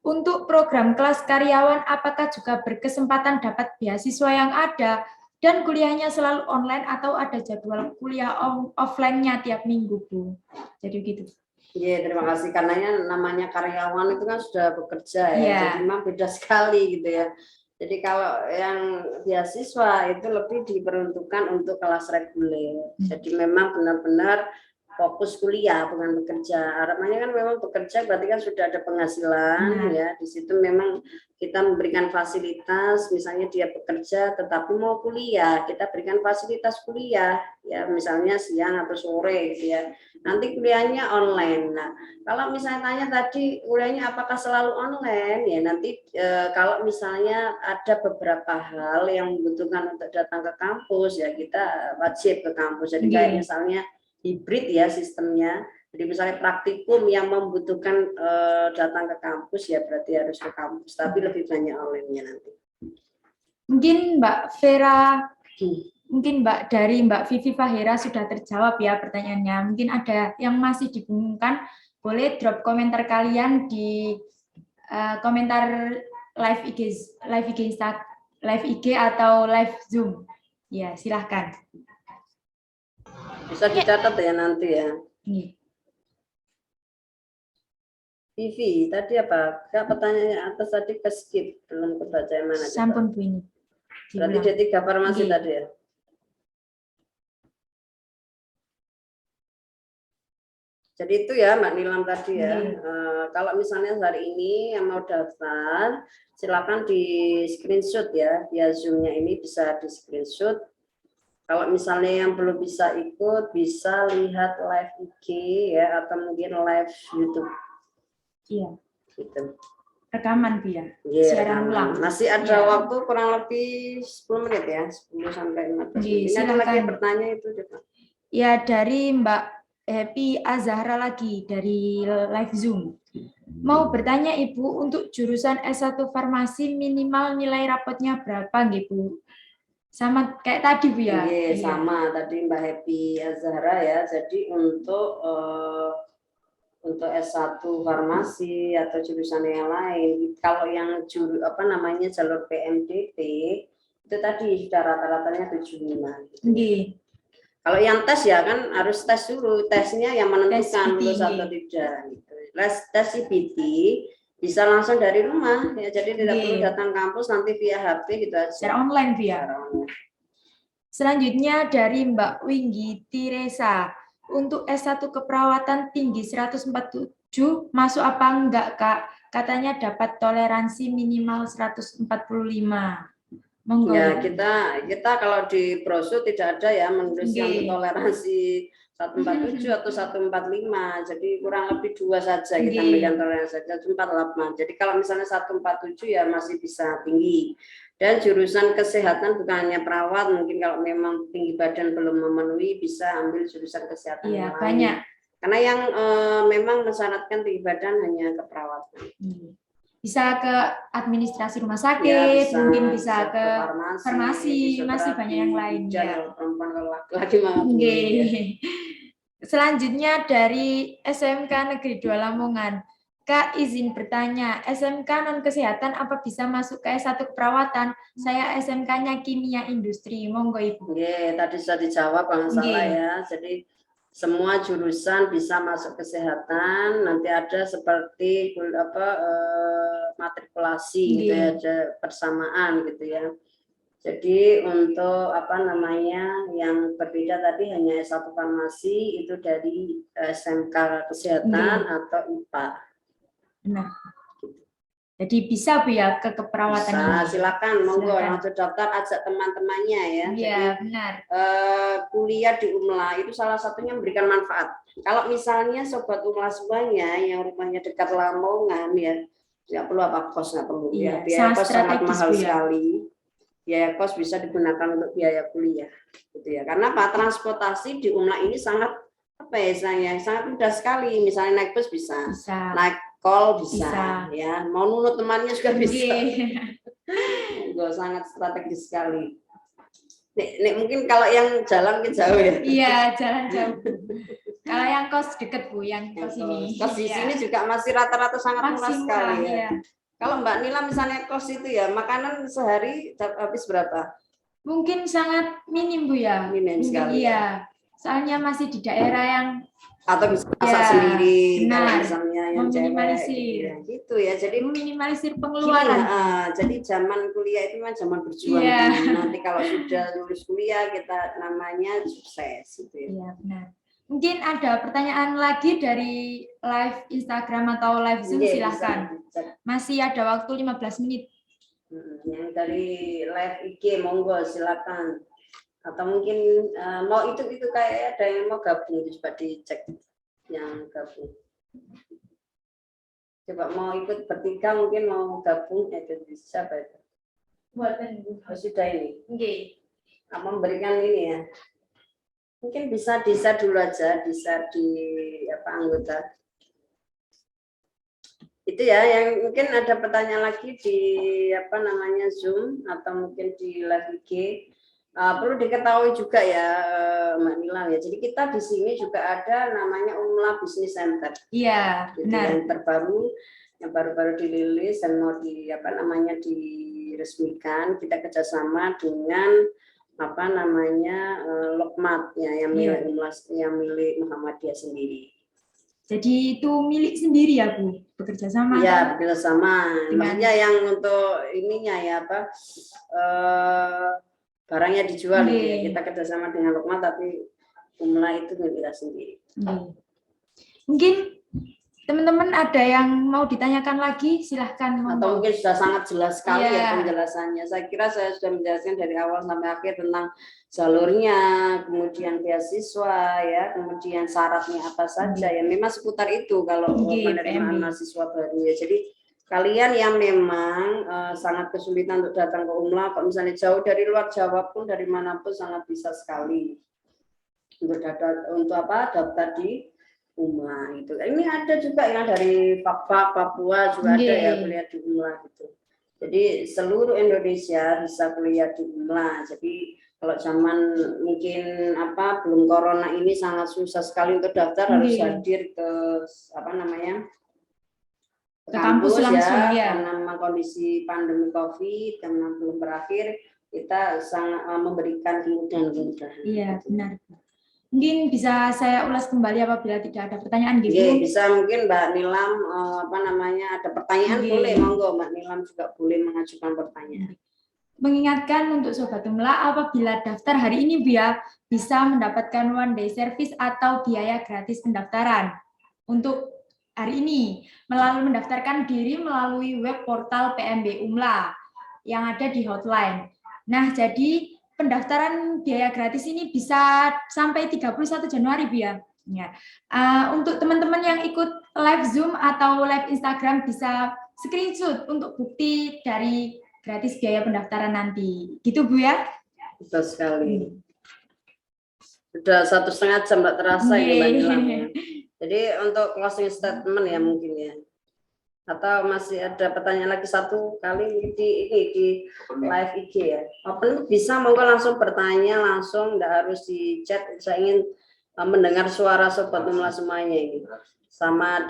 [SPEAKER 1] Untuk program kelas karyawan, apakah juga berkesempatan dapat beasiswa yang ada dan kuliahnya selalu online atau ada jadwal kuliah offline-nya tiap minggu Bu? Jadi gitu.
[SPEAKER 2] Iya, terima kasih. Karena namanya karyawan itu kan sudah bekerja ya, jadi memang beda sekali gitu ya. Jadi kalau yang beasiswa itu lebih diperuntukkan untuk kelas reguler. Jadi memang benar-benar fokus kuliah bukan bekerja. Harapannya kan memang bekerja berarti kan sudah ada penghasilan ya. Di situ memang kita memberikan fasilitas, misalnya dia bekerja tetapi mau kuliah, kita berikan fasilitas kuliah ya, misalnya siang atau sore gitu ya. Nanti kuliahnya online. Nah, kalau misalnya tanya tadi kuliahnya apakah selalu online ya, nanti kalau misalnya ada beberapa hal yang membutuhkan untuk datang ke kampus ya kita wajib ke kampus. Jadi kayak misalnya hibrid ya sistemnya. Jadi misalnya praktikum yang membutuhkan datang ke kampus ya berarti harus ke kampus. Tapi lebih banyak online-nya nanti.
[SPEAKER 1] Mungkin Mbak Vera, mungkin dari Mbak Vivi Fahira sudah terjawab ya pertanyaannya. Mungkin ada yang masih dibingungkan, boleh drop komentar kalian di komentar live IG atau live Zoom. Ya, silahkan.
[SPEAKER 2] Bisa dicatat ya nanti ya. TV tadi apa? Kak, pertanyaannya atas tadi ke skip, belum kebaca yang mana?
[SPEAKER 1] Sampun Bu ini.
[SPEAKER 2] Berarti D3 farmasi tadi ya? Jadi itu ya Mbak Nilam tadi ya. Kalau misalnya hari ini yang mau daftar, silakan di screenshot ya. Via Zoom-nya ini bisa di screenshot. Kalau misalnya yang belum bisa ikut, bisa lihat live IG ya, atau mungkin live YouTube.
[SPEAKER 1] Iya.
[SPEAKER 2] Gitu.
[SPEAKER 1] Rekaman Bu ya.
[SPEAKER 2] Siaran ulang. Masih ada waktu kurang lebih 10 menit ya, 10 sampai 15 menit. Ini ada lagi pertanyaan itu coba. Ya, dari Mbak Happy Azahra lagi dari live Zoom. Mau bertanya Ibu, untuk jurusan S1 farmasi minimal nilai rapotnya berapa nggih Bu? Sama kayak tadi Bu ya? Iya, sama tadi Mbak Happy Azahra ya. Jadi untuk S1 farmasi atau jurusan yang lain, kalau yang jalur PMDP itu tadi sudah rata-ratanya 75. Gitu. Kalau yang tes ya kan harus tes dulu, tesnya yang menentukan lulus atau tidak. Gitu. Tes CBT bisa langsung dari rumah ya, jadi tidak perlu datang kampus, nanti via HP gitu aja. Secara online via. Selanjutnya dari Mbak Winggi Tiresa, untuk S1 keperawatan tinggi 147 masuk apa enggak Kak? Katanya dapat toleransi minimal 145. Monggo. Ya, kita kalau di brosur tidak ada ya menulis yang toleransi 147 atau 145. Jadi kurang lebih 2 saja kita ambilkan toleransi saja, 148. Jadi kalau misalnya 147 ya masih bisa tinggi. Dan jurusan kesehatan bukan hanya perawat, mungkin kalau memang tinggi badan belum memenuhi bisa ambil jurusan kesehatan yang lain. Banyak. Karena yang memang mensyaratkan tinggi badan hanya keperawatan. Bisa ke administrasi rumah sakit, ya, mungkin bisa ke farmasi, masih banyak yang lain. Ya. Perempuan kalau laki-laki Selanjutnya dari SMK Negeri 2 Lamongan. Kak, izin bertanya, SMK non-kesehatan apa bisa masuk ke S1 keperawatan? Saya SMK-nya kimia industri, monggo Ibu. Tadi sudah dijawab kalau salah ya. Jadi semua jurusan bisa masuk kesehatan, nanti ada seperti matrikulasi gitu ya, ada persamaan gitu ya. Jadi untuk yang berbeda tadi hanya S1 farmasi itu dari SMK kesehatan atau IPA. Nah, jadi bisa Bu ya ke keperawatan ini. Silakan, monggo langsung daftar, ajak teman-temannya ya. Iya, benar. Kuliah di UMLA itu salah satunya memberikan manfaat. Kalau misalnya sobat UMLA semuanya yang rumahnya dekat Lamongan ya, nggak perlu apa kos, nggak perlu ya. Biaya kos sangat mahal sekali. Biaya kos bisa digunakan untuk biaya kuliah, gitu ya. Karena apa? Transportasi di UMLA ini sangat sangat mudah sekali. Misalnya naik bus bisa. Naik call bisa, ya. Mau nunut temannya juga bisa. Sangat strategis sekali. Nek mungkin kalau yang jalan jauh ya. Iya, jalan jauh. Kalau yang kos deket Bu, yang kos ini. Kos di sini juga masih rata-rata sangat murah sekali ya. Kalau Mbak Nila misalnya kos itu ya, makanan sehari habis berapa? Mungkin sangat minim Bu ya. Minim sekali. Iya. Soalnya masih di daerah yang atau bisa masak sendiri, kalau misalnya yang meminimalisir gitu ya. Jadi meminimalisir pengeluaran. Jadi zaman kuliah itu kan zaman berjuang. Nanti kalau sudah lulus kuliah kita namanya sukses gitu ya. Iya, benar. Mungkin ada pertanyaan lagi dari live Instagram atau live Zoom, silahkan. Masih ada waktu 15 menit. Yang dari live IG monggo silakan. Atau mungkin mau itu kayak ada yang mau gabung, coba dicek yang gabung. Coba mau ikut bertiga mungkin mau gabung itu bisa baik. Buatan sudah ini. Memberikan ini ya. Mungkin bisa di-share dulu aja, di-share di anggota. Itu ya, yang mungkin ada pertanyaan lagi di Zoom atau mungkin di live IG. Perlu diketahui juga ya Mbak Nila ya. Jadi kita di sini juga ada namanya UMLA Business Center. Iya, benar. Yang terbaru, yang baru-baru dirilis dan mau diresmikan. Kita kerjasama dengan Lokmat ya, yang milik UMLA, yang milik Muhammadiyah sendiri.
[SPEAKER 1] Jadi itu milik sendiri ya Bu, bekerja sama.
[SPEAKER 2] Ya, bekerja sama. Maksudnya yang untuk ininya ya apa barangnya dijual gitu ya. Kita kerjasama dengan Lukma tapi Umla itu milik kita sendiri.
[SPEAKER 1] Mungkin teman-teman ada yang mau ditanyakan lagi, silahkan.
[SPEAKER 2] Atau mungkin sudah sangat jelas sekali ya penjelasannya. Saya kira saya sudah menjelaskan dari awal sampai akhir tentang jalurnya, kemudian beasiswa ya, kemudian syaratnya apa saja ya. Memang seputar itu kalau penerimaan mahasiswa baru ya. Jadi kalian yang memang sangat kesulitan untuk datang ke Umla, kalau misalnya jauh dari luar Jawa pun dari manapun sangat bisa sekali untuk daftar di Umla itu. Ini ada juga yang dari Papua juga ada ya kuliah di Umla gitu. Jadi seluruh Indonesia bisa kuliah di Umla. Jadi kalau zaman mungkin belum corona ini sangat susah sekali untuk daftar, harus hadir ke ke kampus langsung, ya. Karena memang kondisi pandemi Covid yang belum berakhir, kita sangat memberikan kemudahan.
[SPEAKER 1] Iya, benar. Mungkin bisa saya ulas kembali apabila tidak ada pertanyaan gitu.
[SPEAKER 2] Bisa mungkin Mbak Nilam ada pertanyaan boleh, monggo Mbak Nilam juga boleh mengajukan pertanyaan.
[SPEAKER 1] Mengingatkan untuk Sobat Umla, apabila daftar hari ini bisa mendapatkan one day service atau biaya gratis pendaftaran. Untuk hari ini mendaftarkan diri melalui web portal PMB Umla yang ada di hotline. Nah, jadi pendaftaran biaya gratis ini bisa sampai 31 Januari ya. Untuk teman-teman yang ikut live Zoom atau live Instagram bisa screenshot untuk bukti dari gratis biaya pendaftaran nanti. Gitu Bu ya?
[SPEAKER 2] Betul sekali. Sudah 1,5 jam Mbak terasa ini Mbak Nilam. Jadi untuk closing statement ya mungkin ya. Atau masih ada pertanyaan lagi satu kali di live IG ya. Open bisa monggo langsung bertanya langsung, enggak harus di chat. Saya ingin mendengar suara Sobat Umla semuanya ini. Sama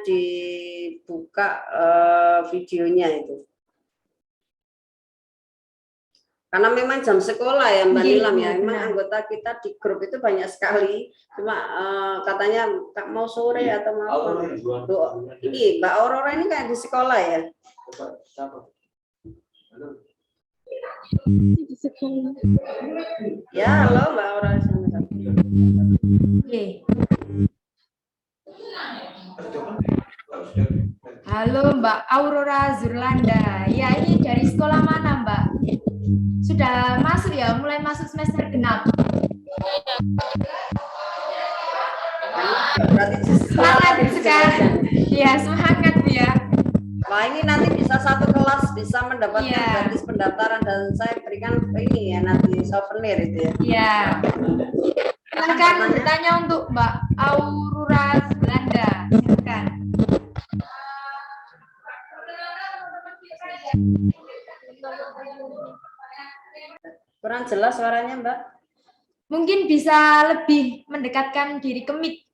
[SPEAKER 2] dibuka videonya itu. Karena memang jam sekolah ya Mbak Nilam ya, memang anggota kita di grup itu banyak sekali. Cuma katanya mau sore atau mau apa? Ini Mbak Aurora ini kayak di sekolah ya?
[SPEAKER 3] Di sekolah.
[SPEAKER 2] Ya, halo Mbak Aurora.
[SPEAKER 1] Halo Mbak Aurora Zurlanda. Ya, ini dari sekolah mana Mbak? Sudah masuk ya, mulai masuk semester genap. Semangat sekarang. Ya, semangat Bu ya.
[SPEAKER 2] Wah, ini nanti bisa satu kelas bisa mendapatkan gratis pendaftaran dan saya berikan ini ya nanti souvenir itu ya.
[SPEAKER 1] Iya. Silakan bertanya untuk Mbak Aurora Zurlanda. Silakan.
[SPEAKER 2] Kurang jelas suaranya Mbak?
[SPEAKER 1] Mungkin bisa lebih mendekatkan diri ke mic.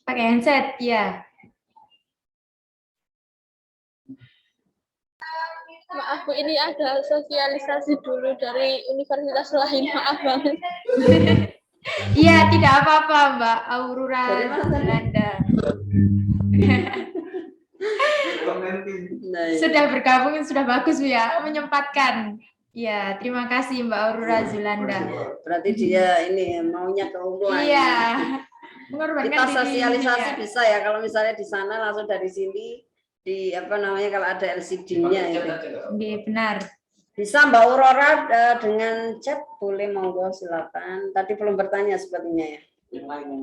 [SPEAKER 1] Pakai headset, ya.
[SPEAKER 3] Maaf Bu, ini ada sosialisasi dulu dari universitas lain, maaf banget.
[SPEAKER 1] Iya, tidak apa-apa Mbak Aurora Zurlanda. Sudah bergabung, sudah bagus Bu ya, menyempatkan. Ya, terima kasih Mbak Aurora Zurlanda.
[SPEAKER 2] Berarti dia ini maunya ke Umla.
[SPEAKER 1] Iya.
[SPEAKER 2] Kita sosialisasi ya. Bisa ya kalau misalnya di sana langsung dari sini di kalau ada LCD-nya itu.
[SPEAKER 1] Iya, benar.
[SPEAKER 2] Bisa Mbak Aurora dengan chat boleh monggo silakan. Tadi belum bertanya sepertinya ya. Yang lain.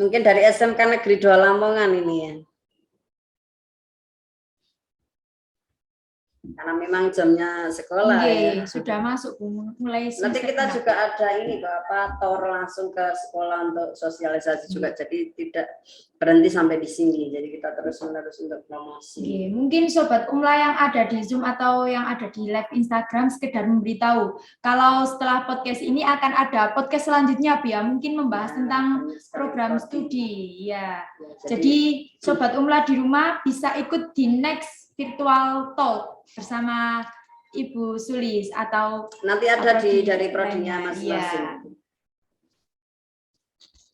[SPEAKER 2] Mungkin dari SMK Negeri 2 Lamongan ini ya. Karena memang jamnya sekolah ya.
[SPEAKER 1] Sudah masuk mulai.
[SPEAKER 2] Nanti kita juga ada ini tour langsung ke sekolah untuk sosialisasi juga. Jadi tidak berhenti sampai di sini. Jadi kita terus-menerus untuk promosi.
[SPEAKER 1] Mungkin Sobat Umla yang ada di Zoom atau yang ada di live Instagram sekedar memberitahu kalau setelah podcast ini akan ada podcast selanjutnya ya, mungkin membahas tentang program studi ya. Jadi Sobat Umla di rumah bisa ikut di next virtual talk bersama Ibu Sulis atau
[SPEAKER 2] nanti ada dari prodinya masing-masing.
[SPEAKER 1] Iya.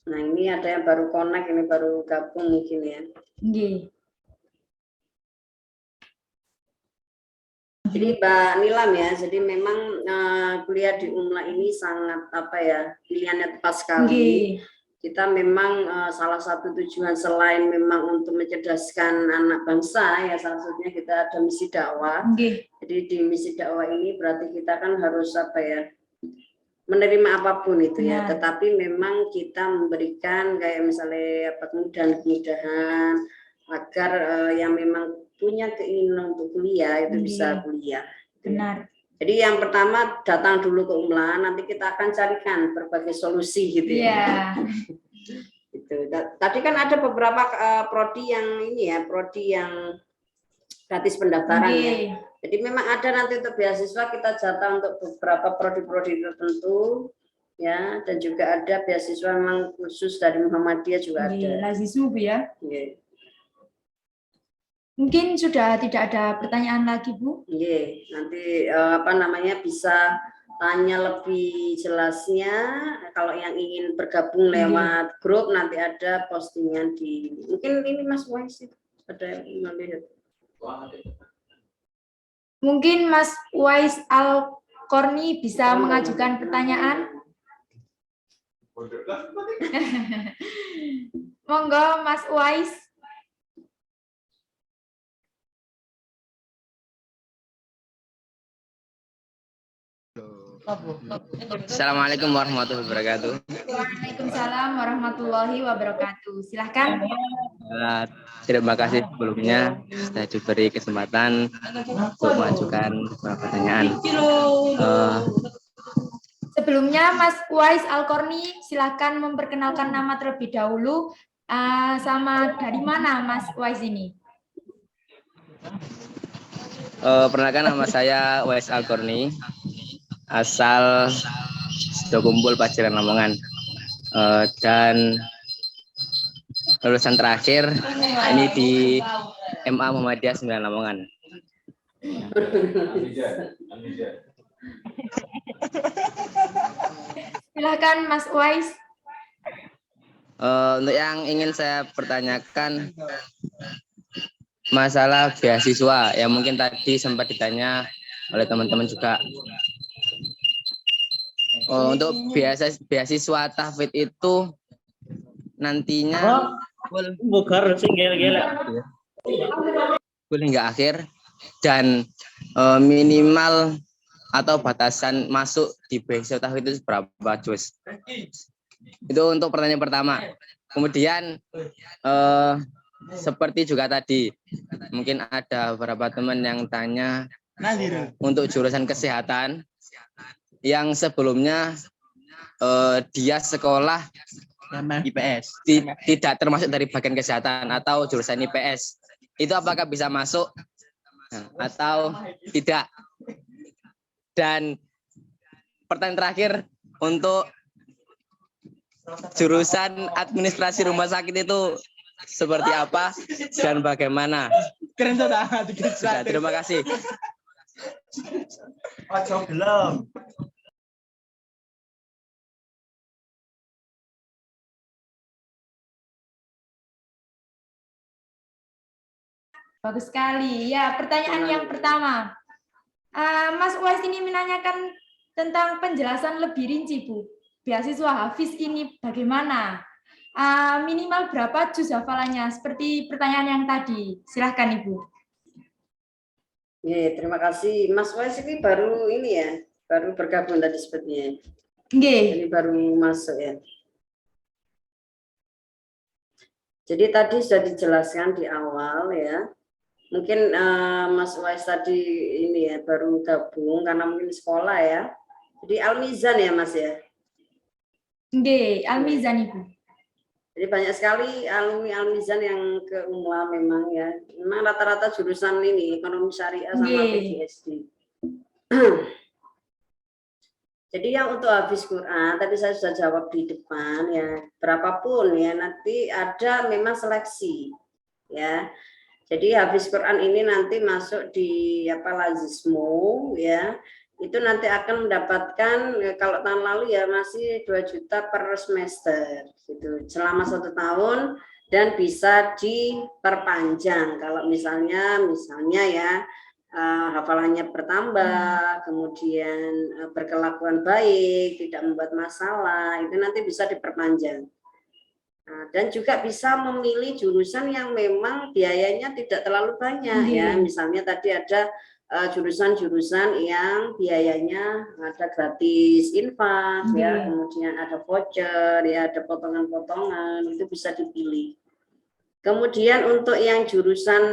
[SPEAKER 2] Nah, ini ada yang baru connect, ini baru gabung mungkin ya.
[SPEAKER 1] Nggih.
[SPEAKER 2] Jadi Mbak Nilam ya, jadi memang kuliah di UMLA ini sangat apa ya, pilihannya tepat sekali.
[SPEAKER 1] Nggih.
[SPEAKER 2] Kita memang salah satu tujuan selain memang untuk mencerdaskan anak bangsa ya, salah satunya kita ada misi dakwah.
[SPEAKER 1] Nggih.
[SPEAKER 2] Jadi di misi dakwah ini berarti kita kan harus apa ya, menerima apapun itu ya, tetapi memang kita memberikan kayak misalnya kemudahan-kemudahan agar yang memang punya keinginan untuk kuliah itu bisa kuliah.
[SPEAKER 1] Benar.
[SPEAKER 2] Jadi yang pertama datang dulu ke UMLA, nanti kita akan carikan berbagai solusi gitu ya. Gitu. Tadi kan ada beberapa prodi yang ini ya, prodi yang gratis pendaftaran ya. Jadi memang ada nanti untuk beasiswa kita jatah untuk beberapa prodi-prodi tertentu ya, dan juga ada beasiswa memang khusus dari Muhammadiyah juga ada.
[SPEAKER 1] Lazisub ya. Mungkin sudah tidak ada pertanyaan lagi, Bu.
[SPEAKER 2] Nanti apa namanya bisa tanya lebih jelasnya kalau yang ingin bergabung lewat grup, nanti ada postingan di mungkin ini Mas Wais ada yang melihat.
[SPEAKER 1] Mungkin Mas Wais Al-Korni bisa mengajukan pertanyaan. Monggo Mas Wais.
[SPEAKER 4] Assalamualaikum warahmatullahi wabarakatuh.
[SPEAKER 1] Waalaikumsalam warahmatullahi wabarakatuh. Silahkan.
[SPEAKER 4] Terima kasih sebelumnya sudah diberi kesempatan untuk mengajukan pertanyaan.
[SPEAKER 1] Sebelumnya Mas Wais Al-Korni, silahkan memperkenalkan nama terlebih dahulu. Sama dari mana Mas Wais ini?
[SPEAKER 4] Perkenalkan, nama saya Wais Al-Korni, asal Sidokumpul, Paciran, Lamongan, dan lulusan terakhir ini di MA Muhammadiyah 9 Lamongan.
[SPEAKER 1] Silakan Mas Wais.
[SPEAKER 4] Untuk yang ingin saya pertanyakan masalah beasiswa yang mungkin tadi sempat ditanya oleh teman-teman juga. Untuk beasiswa tahfidz itu nantinya boleh nggak akhir dan minimal atau batasan masuk di beasiswa tahfidz itu berapa juz? Itu untuk pertanyaan pertama. Kemudian seperti juga tadi mungkin ada beberapa teman yang tanya untuk jurusan kesehatan yang sebelumnya dia sekolah IPS tidak termasuk dari bagian kesehatan atau jurusan IPS, itu apakah bisa masuk atau tidak? Dan pertanyaan terakhir untuk jurusan administrasi rumah sakit itu seperti apa dan bagaimana? Terima kasih.
[SPEAKER 1] Bagus sekali. Ya, pertanyaan yang pertama. Mas Wais ini menanyakan tentang penjelasan lebih rinci, Bu. Beasiswa Hafiz ini bagaimana? Minimal berapa juz hafalannya? Seperti pertanyaan yang tadi. Silahkan, Ibu.
[SPEAKER 2] Terima kasih. Mas Wais ini baru ini ya, baru bergabung tadi sepertinya.
[SPEAKER 1] Ini
[SPEAKER 2] baru masuk ya. Jadi tadi sudah dijelaskan di awal ya. Mungkin Mas Wais tadi ini ya baru gabung karena mungkin sekolah ya. Jadi Al-Mizan ya Mas ya.
[SPEAKER 1] Al-Mizan Ibu.
[SPEAKER 2] Jadi banyak sekali alumni Al-Mizan yang ke UMLA memang ya. Memang rata-rata jurusan ini ekonomi syariah sama PGSD. Jadi yang untuk hafiz Quran tadi saya sudah jawab di depan ya. Berapapun ya nanti ada memang seleksi ya. Jadi hafiz Quran ini nanti masuk di lazismu ya. Itu nanti akan mendapatkan kalau tahun lalu ya masih 2 juta per semester gitu selama 1 tahun dan bisa diperpanjang kalau misalnya ya hafalannya bertambah, kemudian berkelakuan baik, tidak membuat masalah, itu nanti bisa diperpanjang. Dan juga bisa memilih jurusan yang memang biayanya tidak terlalu banyak ya. Misalnya tadi ada jurusan-jurusan yang biayanya ada gratis infak ya, kemudian ada voucher ya, ada potongan-potongan, itu bisa dipilih. Kemudian untuk yang jurusan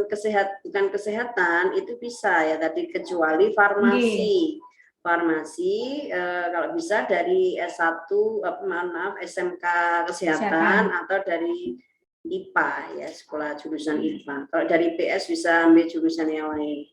[SPEAKER 2] bukan kesehatan itu bisa ya tadi, kecuali farmasi. Farmasi kalau bisa dari S1 SMK kesehatan atau dari IPA ya, sekolah jurusan IPA. Kalau dari PS bisa ambil jurusan yang lain.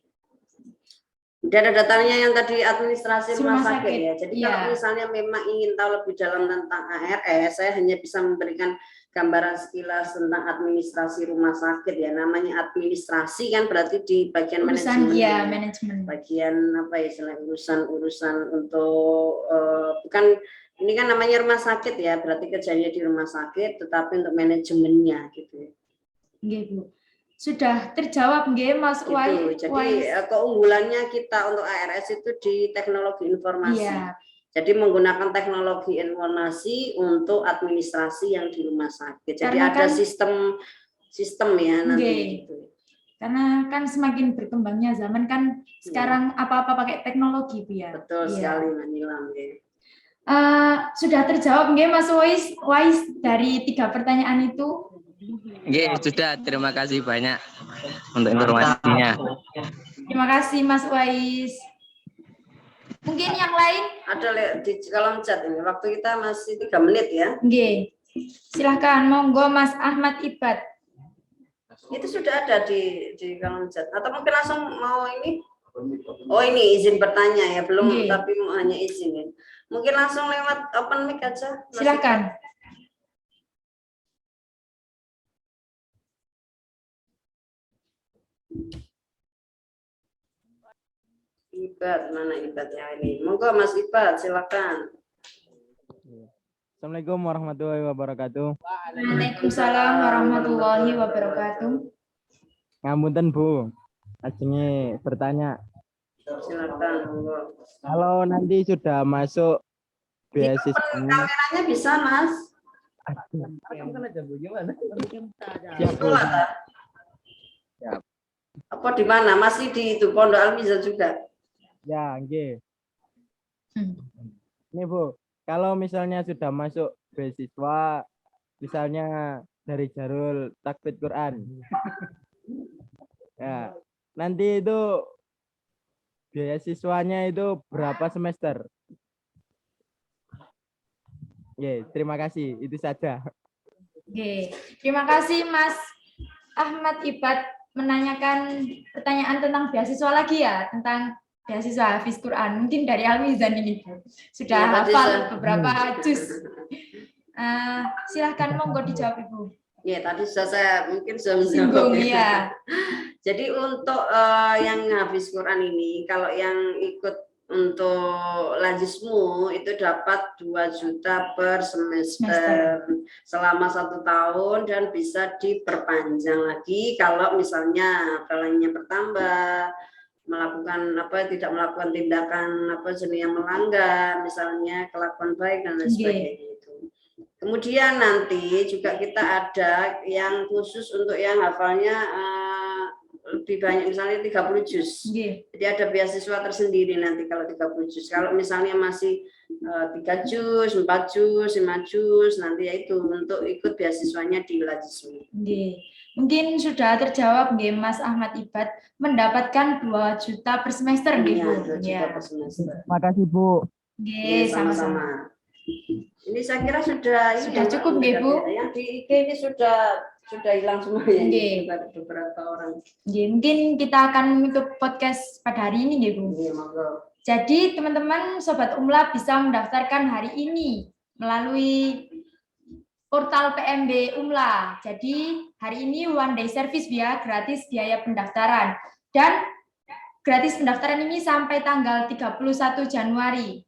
[SPEAKER 2] Dan ada datanya yang tadi administrasi rumah sakit ya. Jadi kalau misalnya memang ingin tahu lebih dalam tentang ARS, saya hanya bisa memberikan gambaran sekilas tentang administrasi rumah sakit ya. Namanya administrasi kan berarti di bagian manajemen.
[SPEAKER 1] Ya, manajemen.
[SPEAKER 2] Bagian istilah urusan untuk bukan, ini kan namanya rumah sakit ya, berarti kerjanya di rumah sakit tetapi untuk manajemennya gitu ya.
[SPEAKER 1] Gitu. Sudah terjawab nggih Mas Wais.
[SPEAKER 2] Jadi keunggulannya kita untuk ARS itu di teknologi informasi. Jadi menggunakan teknologi informasi untuk administrasi yang di rumah sakit. Jadi karena ada sistem ya nanti gitu.
[SPEAKER 1] Karena kan semakin berkembangnya zaman kan sekarang apa-apa pakai teknologi Bu ya.
[SPEAKER 2] Betul sekali Manilam ya.
[SPEAKER 1] Sudah terjawab nggih Mas Wais dari 3 pertanyaan itu?
[SPEAKER 4] Sudah. Terima kasih banyak untuk informasinya.
[SPEAKER 1] Terima kasih Mas Wais. Mungkin yang lain?
[SPEAKER 2] Ada di kolom chat ini. Waktu kita masih 3 menit ya.
[SPEAKER 1] Silahkan, monggo Mas Ahmad Ibad.
[SPEAKER 2] Itu sudah ada di kolom chat. Atau mungkin langsung mau ini? Oh ini izin bertanya ya, belum tapi hanya izin ya. Mungkin langsung lewat open mic aja.
[SPEAKER 1] Silakan.
[SPEAKER 2] Ibad, mana Ibad ya ini? Monggo Mas Ibad, silakan.
[SPEAKER 5] Assalamualaikum warahmatullahi wabarakatuh.
[SPEAKER 1] Waalaikumsalam warahmatullahi wabarakatuh.
[SPEAKER 5] Ngapunten Bu, ajenge bertanya.
[SPEAKER 2] Silakan, monggo.
[SPEAKER 5] Kalau nanti sudah masuk beasiswa,
[SPEAKER 2] kameranya bisa Mas?
[SPEAKER 5] Siap, Bu.
[SPEAKER 2] Siap. Apa di mana? Masih di itu Pondok Al-Mizan juga?
[SPEAKER 5] Ya, nggih. Ini Bu, kalau misalnya sudah masuk beasiswa, misalnya dari Darul Takfidz Quran, ya, nanti itu beasiswanya itu berapa semester? Terima kasih, itu saja.
[SPEAKER 1] Terima kasih Mas Ahmad Ibad menanyakan pertanyaan tentang beasiswa lagi ya, tentang beasiswa Hafiz Quran. Mungkin dari Al-Mizan ini Bu. Sudah hafal beberapa juz. Silahkan monggo dijawab Ibu.
[SPEAKER 2] Ya, tadi saya menjawab
[SPEAKER 1] ya.
[SPEAKER 2] Jadi untuk yang Hafiz Quran ini, kalau yang ikut untuk Lazismu itu dapat 2 juta per semester selama 1 tahun dan bisa diperpanjang lagi kalau misalnya hafalannya bertambah, melakukan tidak melakukan tindakan jenis yang melanggar, misalnya kelakuan baik dan lain sebagainya itu. Kemudian nanti juga kita ada yang khusus untuk yang hafalnya lebih banyak, misalnya 30 juz. Jadi ada beasiswa tersendiri nanti kalau 30 juz. Kalau misalnya masih 3 juz, 4 juz, 5 juz, nanti ya itu untuk ikut beasiswanya di Lazismu.
[SPEAKER 1] Mungkin sudah terjawab Mas Ahmad Ibad mendapatkan 2 juta per semester Bu.
[SPEAKER 2] 2 juta per semester.
[SPEAKER 5] Terima kasih Bu.
[SPEAKER 2] Sama-sama. Ini saya kira sudah
[SPEAKER 1] cukup Bu.
[SPEAKER 2] Yang di IG ini sudah hilang semuanya. Ada beberapa orang.
[SPEAKER 1] Mungkin kita akan menutup podcast pada hari ini Bu. Jadi teman-teman Sobat Umla bisa mendaftarkan hari ini melalui portal PMB Umla. Jadi hari ini one day service via gratis biaya pendaftaran. Dan gratis pendaftaran ini sampai tanggal 31 Januari.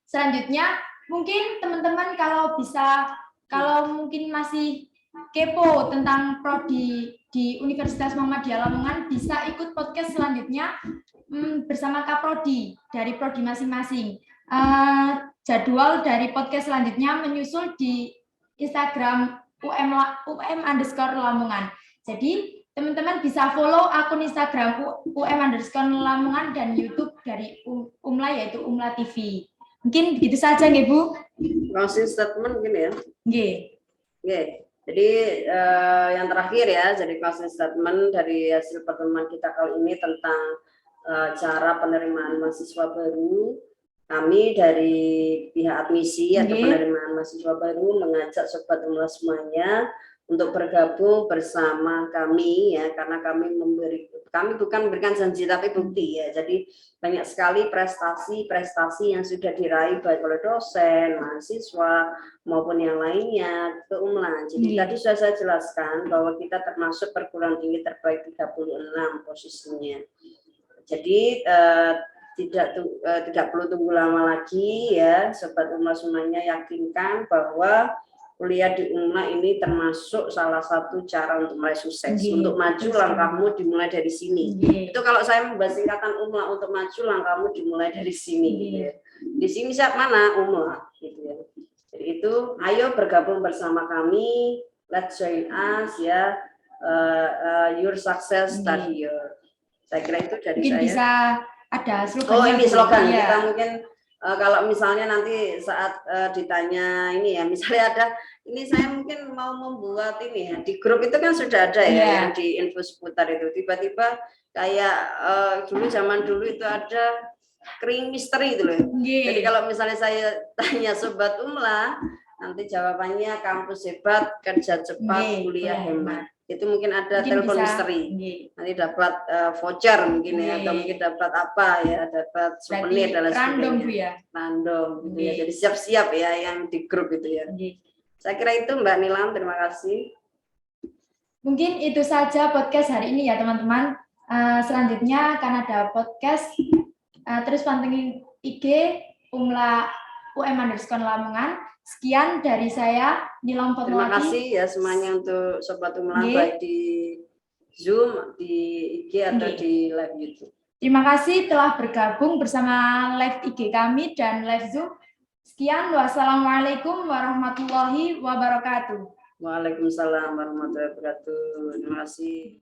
[SPEAKER 1] Selanjutnya, mungkin teman-teman kalau mungkin masih kepo tentang prodi di Universitas Muhammadiyah Lamongan, bisa ikut podcast selanjutnya bersama Kaprodi dari prodi masing-masing. Jadwal dari podcast selanjutnya menyusul di Instagram UM_Lamongan. Jadi teman-teman bisa follow akun Instagram UM_Lamongan dan YouTube dari Umla, yaitu Umla TV. Mungkin begitu saja, nggih Bu.
[SPEAKER 2] Closing statement mungkin ya.
[SPEAKER 1] Nggih.
[SPEAKER 2] Jadi yang terakhir ya, jadi closing statement dari hasil pertemuan kita kali ini tentang cara penerimaan mahasiswa baru. Kami dari pihak admisi atau penerimaan mahasiswa baru mengajak sobat Umla semuanya untuk bergabung bersama kami ya, karena kami bukan memberikan janji tapi bukti ya. Jadi banyak sekali prestasi yang sudah diraih baik oleh dosen, mahasiswa maupun yang lainnya ke Umla. Jadi tadi sudah saya jelaskan bahwa kita termasuk perguruan tinggi terbaik 36 posisinya. Jadi tidak perlu tunggu lama lagi ya, sobat Umla semuanya, yakinkan bahwa kuliah di Umla ini termasuk salah satu cara untuk meraih sukses. Untuk maju langkahmu dimulai dari sini. Itu kalau saya membahas singkatan Umla, untuk maju langkahmu dimulai dari sini. Gitu ya. Di sini siap mana? Umla. Gitu ya. Jadi itu, ayo bergabung bersama kami. Let's join us ya. Your success start here. Saya kira itu dari
[SPEAKER 1] mungkin
[SPEAKER 2] saya.
[SPEAKER 1] Bisa ada slogan.
[SPEAKER 2] Oh ini slogan ya. Kita mungkin kalau misalnya nanti saat ditanya ini ya, misalnya ada ini saya mungkin mau membuat ini ya, di grup itu kan sudah ada ya yang di info seputar itu, tiba-tiba kayak zaman dulu itu ada kering misteri itu loh. Jadi kalau misalnya saya tanya sobat Umla, nanti jawabannya kampus hebat, kerja cepat, kuliah hemat. Itu mungkin ada telepon misteri. Nanti dapat voucher mungkin ya, atau mungkin dapat apa ya, dapat souvenir dan lain sebagainya.
[SPEAKER 1] Random Bu ya.
[SPEAKER 2] Random gitu ya. Jadi siap-siap ya yang di grup itu ya. Saya kira itu Mbak Nilam, terima kasih.
[SPEAKER 1] Mungkin itu saja podcast hari ini ya teman-teman. Selanjutnya akan ada podcast. Terus pantengin IG Umla UM_Lamongan. Sekian dari saya, Nilam Fatmawati.
[SPEAKER 2] Terima kasih ya semuanya untuk Sobat Umla, baik di Zoom, di IG atau di live YouTube.
[SPEAKER 1] Terima kasih telah bergabung bersama live IG kami dan live Zoom. Sekian, wassalamualaikum warahmatullahi wabarakatuh.
[SPEAKER 2] Waalaikumsalam warahmatullahi wabarakatuh. Terima kasih.